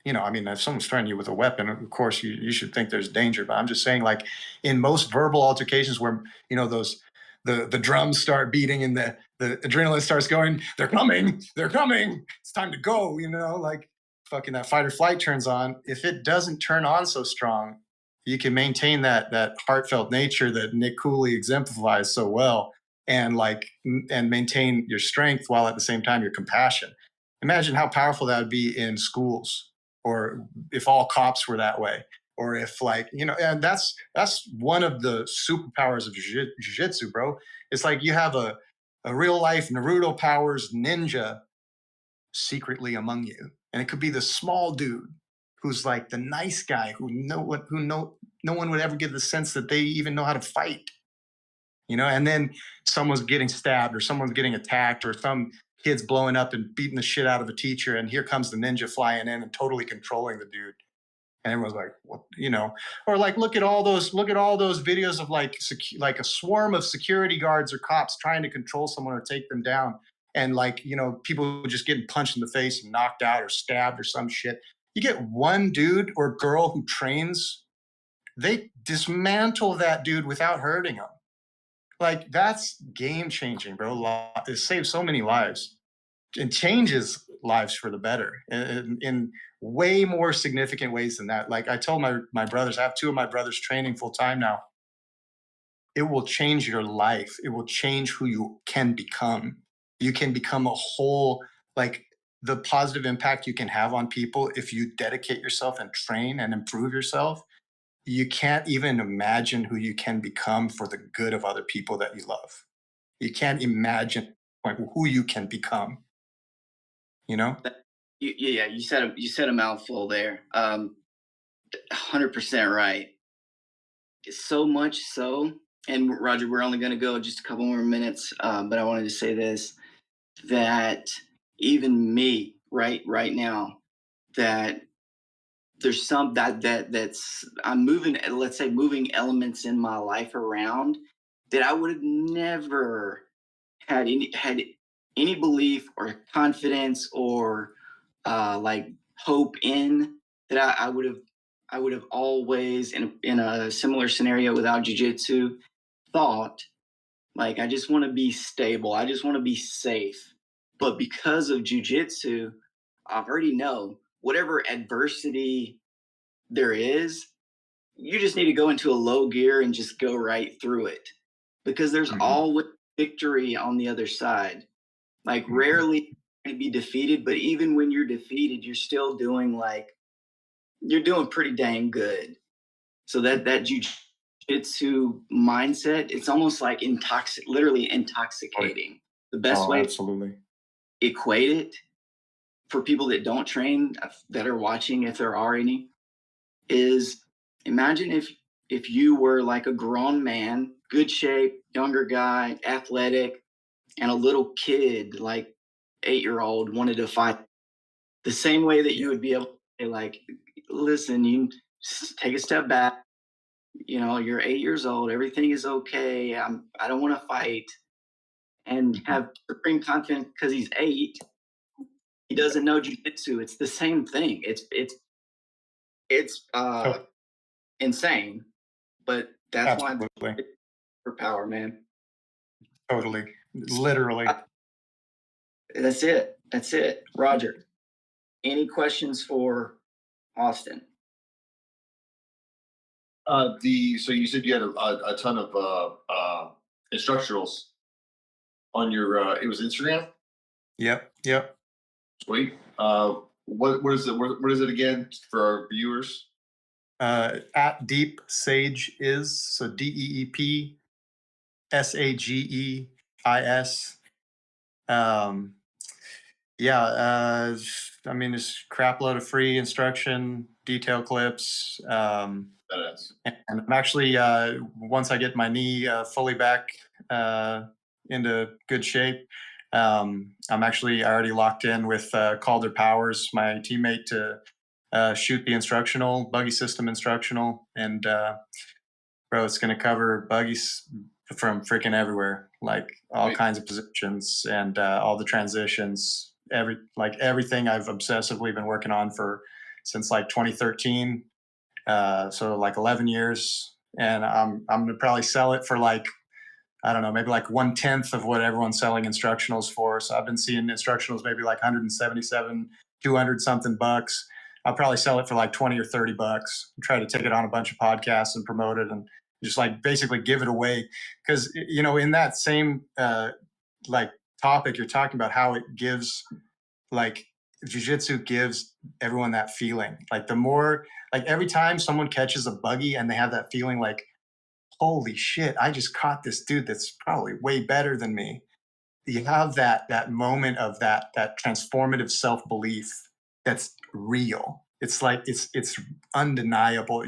I mean, if someone's threatening you with a weapon, of course you should think there's danger. But I'm just saying, like, in most verbal altercations where those the drums start beating and the adrenaline starts going, they're coming, it's time to go. Like fucking that fight or flight turns on. If it doesn't turn on so strong, you can maintain that heartfelt nature that Nick Cooley exemplifies so well, and and maintain your strength while at the same time your compassion. Imagine how powerful that would be in schools, or if all cops were that way, or if and that's one of the superpowers of jiu-jitsu, bro. It's like you have a real life Naruto powers ninja secretly among you, and it could be the small dude who's like the nice guy no one would ever get the sense that they even know how to fight, and then someone's getting stabbed, or someone's getting attacked, or some kid's blowing up and beating the shit out of a teacher, and here comes the ninja flying in and totally controlling the dude, and everyone's like, what, or like, look at all those videos of like a swarm of security guards or cops trying to control someone or take them down, and like, people just getting punched in the face and knocked out or stabbed or some shit. You get one dude or girl who trains, they dismantle that dude without hurting him. Like, that's game changing, bro. It saves so many lives and changes lives for the better in way more significant ways than that. Like I told my brothers, I have two of my brothers training full time now, it will change your life. It will change who you can become. You can become a whole, like, the positive impact you can have on people if you dedicate yourself and train and improve yourself. You can't even imagine who you can become for the good of other people that you love. You can't imagine, like, who you can become, you know? Yeah, you said a mouthful there. 100% right. So much so, and Roger, we're only going to go just a couple more minutes, but I wanted to say this, that even me, right now, that there's some that's I'm moving, let's say, moving elements in my life around that I would have never had any belief or confidence or like hope in, that I would have always, in a similar scenario without jujitsu, thought, like, I just want to be stable, I just want to be safe. But because of jujitsu, I already know whatever adversity there is, you just need to go into a low gear and just go right through it, because there's Mhm, always victory on the other side. Like, mhm. rarely to be defeated, but even when you're defeated, you're doing pretty dang good. So that jujitsu mindset, it's almost like literally Oh, intoxicating. The best oh, way to absolutely. equate it for people that don't train, that are watching, if there are any, is, imagine if you were like a grown man, good shape, younger guy, athletic, and a little kid, like 8-year-old, wanted to fight the same way that Yeah. you would be able to say, like, listen, you take a step back. You're 8 years old. Everything is okay. I don't want to fight, and Mhm. have supreme confidence because he's 8. He doesn't know jujitsu. It's the same thing. It's To- insane, but that's why Absolutely. it's for power, man. Totally. Literally. I, that's it. That's it. Roger, any questions for Austin? So you said you had a ton of instructionals on your it was Instagram. Yep. Yep. Sweet. What is it? What is it again for our viewers? At Deep Sage is, so DeepSageis. Yeah, I mean, there's crap load of free instruction, detail clips. That is. And I'm actually, once I get my knee fully back into good shape, I already locked in with Calder Powers, my teammate, to shoot the instructional, Buggy system instructional. And bro, it's going to cover buggies from freaking everywhere, like all Sweet. kinds of positions and all the transitions, everything I've obsessively been working on for since like 2013. So like 11 years, and I'm gonna probably sell it for like, I don't know, maybe like 1/10 of what everyone's selling instructionals for. So I've been seeing instructionals maybe like 177, 200 something bucks. I'll probably sell it for like 20 or 30 bucks. Try to take it on a bunch of podcasts and promote it, and just like basically give it away. Because in that same like topic, you're talking about how it gives, like, jiu-jitsu gives everyone that feeling. Like, the more, like, every time someone catches a buggy and they have that feeling like, holy shit, I just caught this dude that's probably way better than me. You have that moment of that transformative self-belief that's real. It's like it's undeniable.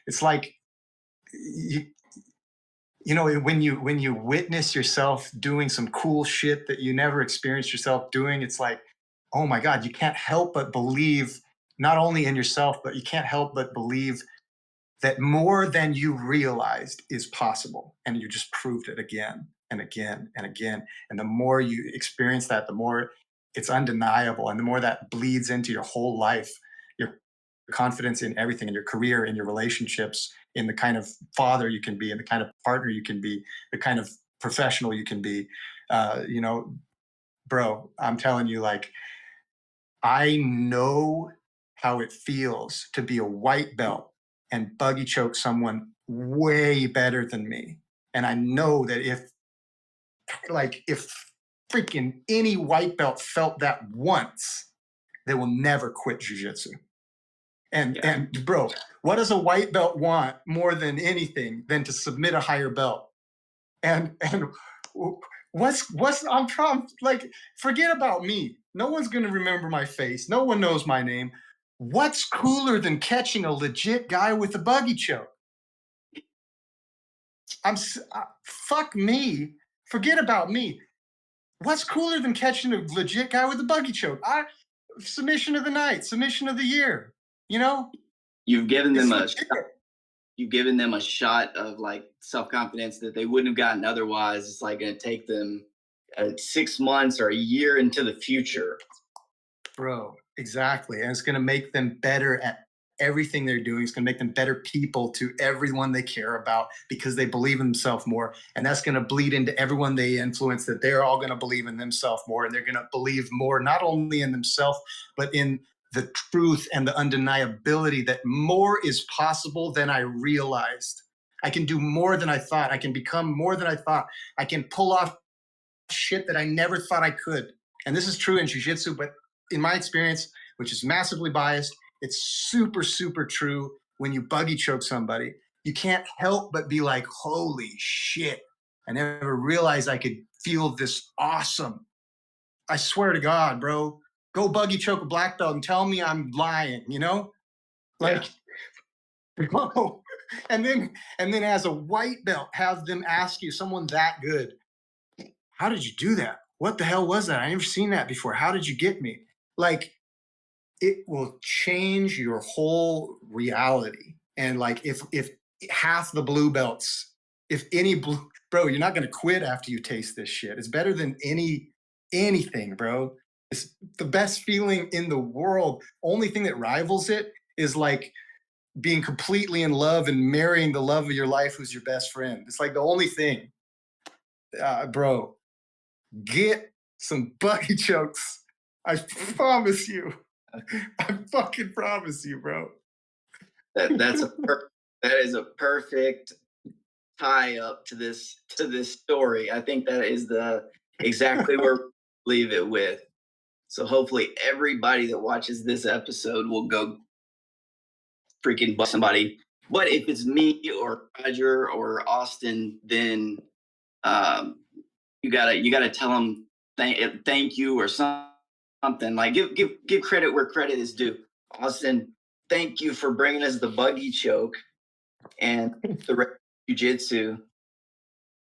It's like you when you witness yourself doing some cool shit that you never experienced yourself doing, it's like, oh my god, you can't help but believe, not only in yourself, but you can't help but believe that more than you realized is possible, and you just proved it again and again and again. And the more you experience that, the more it's undeniable, and the more that bleeds into your whole life, your confidence in everything, in your career, in your relationships, in the kind of father you can be, in the kind of partner you can be, the kind of professional you can be. uh, you know Bro, I'm telling you, like, I know how it feels to be a white belt and buggy choke someone way better than me. And I know that if freaking any white belt felt that once, they will never quit jujitsu. And bro, what does a white belt want more than anything than to submit a higher belt? And what's I'm trying, like, forget about me. No one's gonna remember my face. No one knows my name. What's cooler than catching a legit guy with a buggy choke? Fuck me. Forget about me. What's cooler than catching a legit guy with a buggy choke? Submission of the night, submission of the year. You know, You've given them it's a you've given them a shot of like self-confidence that they wouldn't have gotten otherwise. It's like going to take them 6 months or a year into the future. bro, exactly. And it's going to make them better at everything they're doing. It's going to make them better people to everyone they care about because they believe in themselves more. And that's going to bleed into everyone they influence, that they're all going to believe in themselves more. And they're going to believe more, not only in themselves, but in the truth and the undeniability that more is possible than I realized. I can do more than I thought. I can become more than I thought. I can pull off shit that I never thought I could. And this is true in jiu-jitsu, but in my experience, which is massively biased, it's super, super true when you buggy choke somebody. You can't help but be like, holy shit. I never realized I could feel this awesome. I swear to God, bro, go buggy choke a black belt and tell me I'm lying, you know? Like, bro. And then as a white belt, have them ask you, someone that good, how did you do that? What the hell was that? I never seen that before. How did you get me? Like, it will change your whole reality. And like, if half the blue belts, if any blue, bro, you're not gonna quit after you taste this shit. It's better than anything, bro. It's the best feeling in the world. Only thing that rivals it is like being completely in love and marrying the love of your life, who's your best friend. It's like the only thing, bro. Get some buggy chokes. I promise you. I fucking promise you, bro. That is a perfect tie up to this story. I think that is the exactly where we leave it with. So hopefully everybody that watches this episode will go freaking bust somebody. But if it's me or Roger or Austin, then you gotta tell them thank you or something. Like give credit where credit is due. Austin, thank you for bringing us the buggy choke and the jiu-jitsu.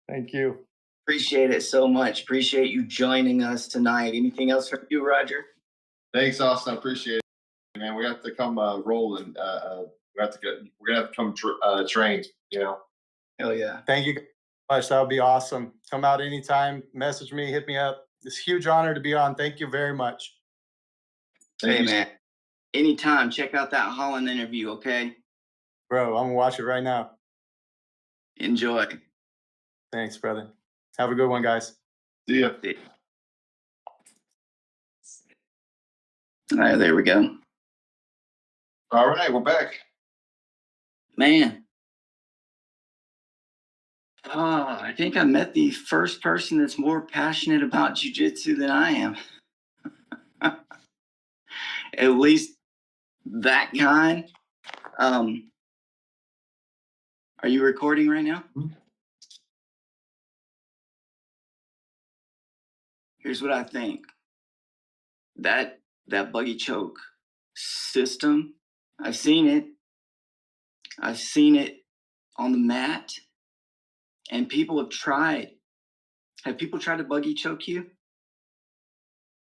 Thank you. Appreciate it so much. Appreciate you joining us tonight. Anything else from you, Roger? Thanks, Austin. I appreciate it, man. We have to come rolling. We have to get. We're gonna have to come trained. You know. Hell yeah. Thank you much. That would be awesome. Come out anytime. Message me. Hit me up. It's a huge honor to be on. Thank you very much. Hey, man. Anytime. Check out that Holland interview, okay? Bro, I'm gonna watch it right now. Enjoy. Thanks, brother. Have a good one, guys. See ya. All right, there we go. All right, we're back. Man. I think I met the first person that's more passionate about jiu-jitsu than I am. At least that kind. Are you recording right now? Here's what I think. That buggy choke system, I've seen it. I've seen it on the mat, and people have tried. Have people tried to buggy choke you?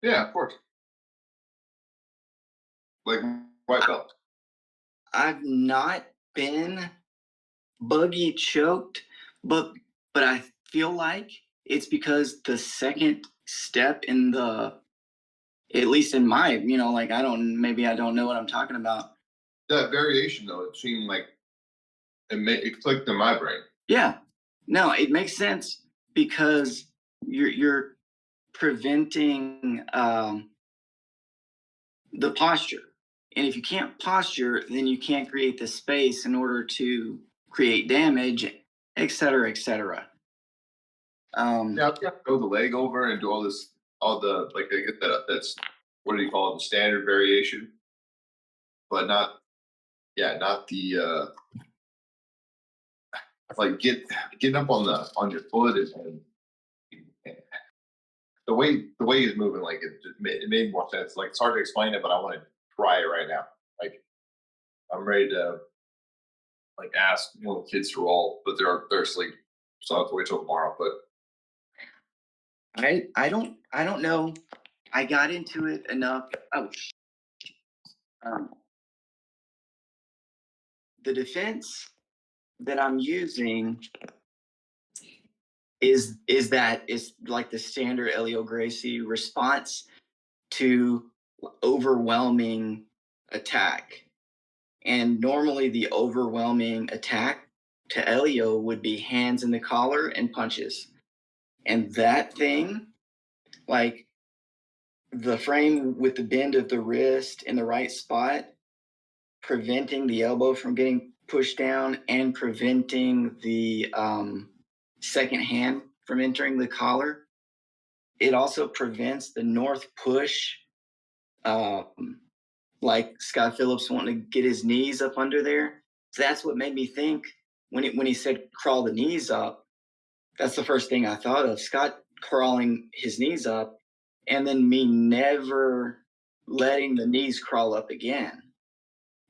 Yeah, of course. Like white belt. I've not been buggy choked, but I feel like it's because the second step in the, at least in my, like maybe I don't know what I'm talking about. That variation though, it seemed like it clicked in my brain. Yeah, no, it makes sense because you're preventing the posture, and if you can't posture, then you can't create the space in order to create damage, et cetera, et cetera. Yeah, throw the leg over and do all this, all the like they get that. That's what do you call it? The standard variation, but not, yeah, not the like getting up on your foot and the way he's moving, like it made more sense. Like it's hard to explain it, but I want to try it right now. Like I'm ready to like ask the kids to roll, but they're asleep, so I have to wait till tomorrow. But I don't know. I got into it enough. Oh, um, the defense that I'm using is like the standard Elio Gracie response to overwhelming attack. And normally the overwhelming attack to Elio would be hands in the collar and punches. And that thing, like the frame with the bend of the wrist in the right spot, preventing the elbow from getting pushed down and preventing the second hand from entering the collar. It also prevents the north push, like Scott Phillips wanting to get his knees up under there. So that's what made me think when he said crawl the knees up. That's the first thing I thought of. Scott crawling his knees up, and then me never letting the knees crawl up again.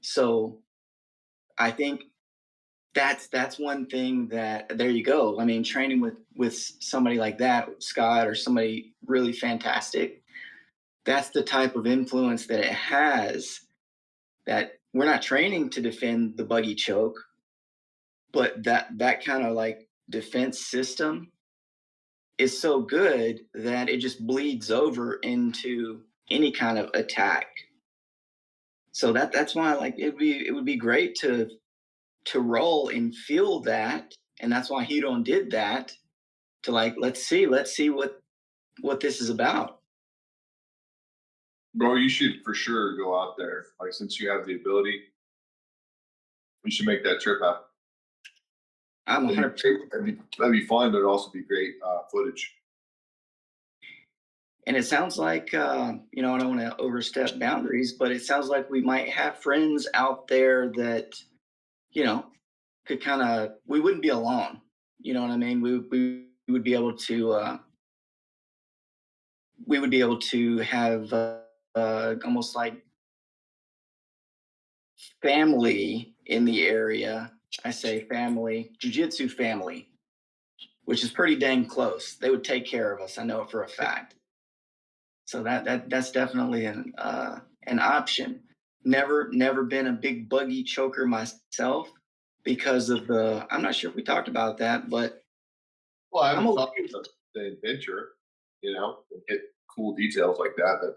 So I think that's one thing that there you go. I mean, training with somebody like that, Scott, or somebody really fantastic, that's the type of influence that it has, that we're not training to defend the buggy choke, but that kind of like defense system is so good that it just bleeds over into any kind of attack. So that's why like it would be great to roll and feel that, and that's why Hedon did that, to like let's see what this is about. bro, you should for sure go out there. Like since you have the ability, you should make that trip out. I'm 100%. That'd be fun, but it'd also be great footage. And it sounds like I don't want to overstep boundaries, but it sounds like we might have friends out there that could kind of, we wouldn't be alone. You know what I mean? We would be able to have almost like family in the area. I say family, jiu-jitsu family, which is pretty dang close. They would take care of us. I know it for a fact. So that's definitely an option. Never been a big buggy choker myself because of I'm not sure if we talked about that, but Well, I haven't I'm talked okay. about the adventure, and hit cool details like that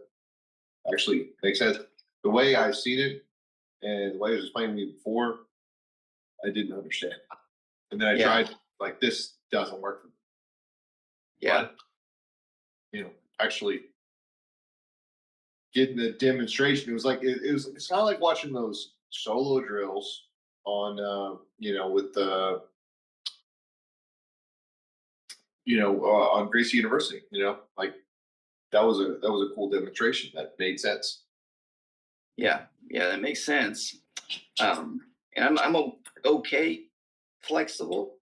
actually makes sense. The way I've seen it and the way it was explained to me before, I didn't understand. And then I Yeah. tried, like, this doesn't work for me. Yeah. But, actually getting the demonstration, it was like, it's kind of like watching those solo drills on, with the, on Gracie University, like that was a cool demonstration that made sense. Yeah, that makes sense. And I'm okay, flexible,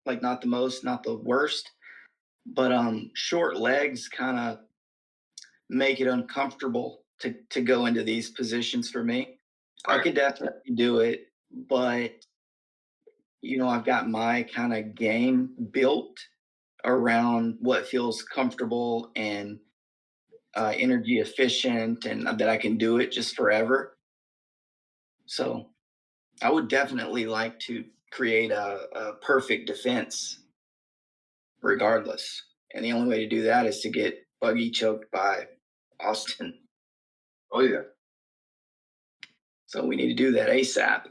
like not the most, not the worst, but short legs kind of make it uncomfortable to go into these positions for me. Right. I could definitely do it, but I've got my kind of game built around what feels comfortable and energy efficient, and that I can do it just forever. So I would definitely like to create a perfect defense regardless. And the only way to do that is to get buggy choked by Austin. Oh yeah, So we need to do that ASAP.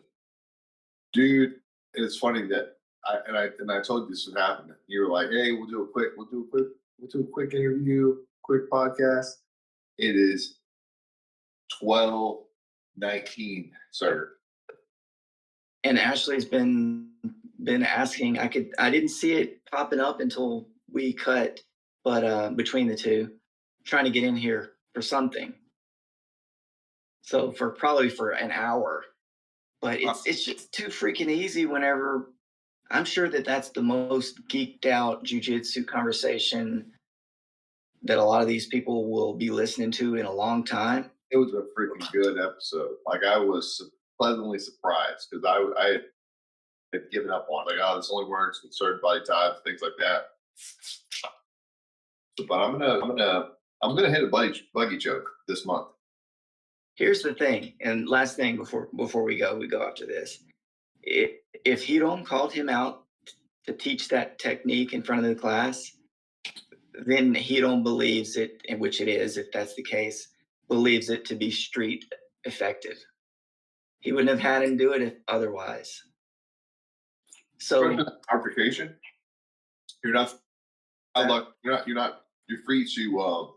dude. It's funny that I told you this would happen. You were like, "Hey, we'll do a quick interview, quick podcast." It is 12:19, sir. And Ashley's been asking. I didn't see it popping up until we cut, but between the two, trying to get in here for something. So probably for an hour, but it's just too freaking easy whenever I'm sure that that's the most geeked out jujitsu conversation that a lot of these people will be listening to in a long time. It was a freaking good episode. Like I was pleasantly surprised because I had given up on it. Like, oh, this only works with certain body types, things like that. But I'm gonna hit a buggy joke this month. Here's the thing, and last thing before we go after this. If Hirom called him out to teach that technique in front of the class, then Hirom believes it, and which it is, if that's the case, believes it to be street effective. He wouldn't have had him do it if otherwise. So Arbitration. You're not. You're free to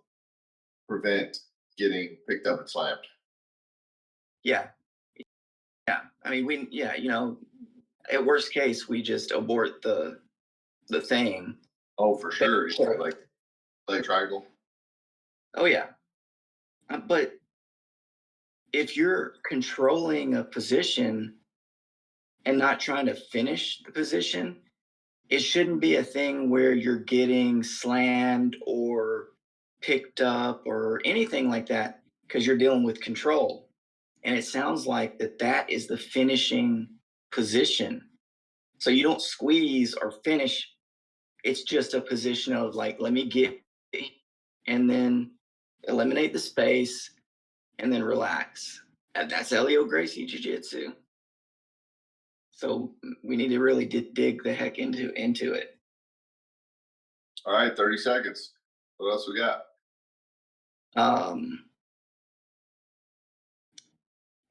prevent getting picked up and slammed. yeah, I mean, at worst case, we just abort the thing. Oh, for sure. Like triangle. Oh yeah, but if you're controlling a position and not trying to finish the position, it shouldn't be a thing where you're getting slammed or picked up or anything like that because you're dealing with control. And it sounds like that is the finishing position. So you don't squeeze or finish. It's just a position of like, let me get, and then eliminate the space and then relax. And that's Elio Gracie Jiu-Jitsu. So we need to really dig the heck into it. All right, 30 seconds. What else we got?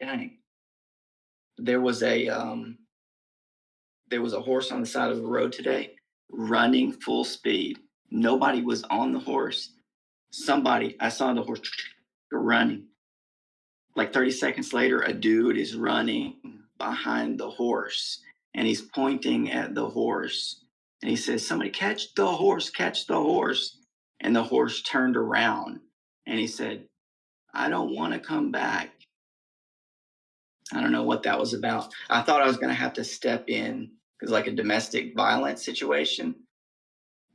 Dang. There was a horse on the side of the road today running full speed. Nobody was on the horse. I saw the horse running. Like 30 seconds later, a dude is running behind the horse and he's pointing at the horse. And he says, somebody catch the horse, catch the horse. And the horse turned around and he said, I don't want to come back. I don't know what that was about. I thought I was going to have to step in because like a domestic violence situation.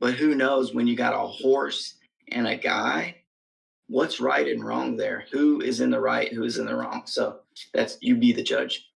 But who knows when you got a horse and a guy, what's right and wrong there? Who is in the right? Who is in the wrong? So you be the judge.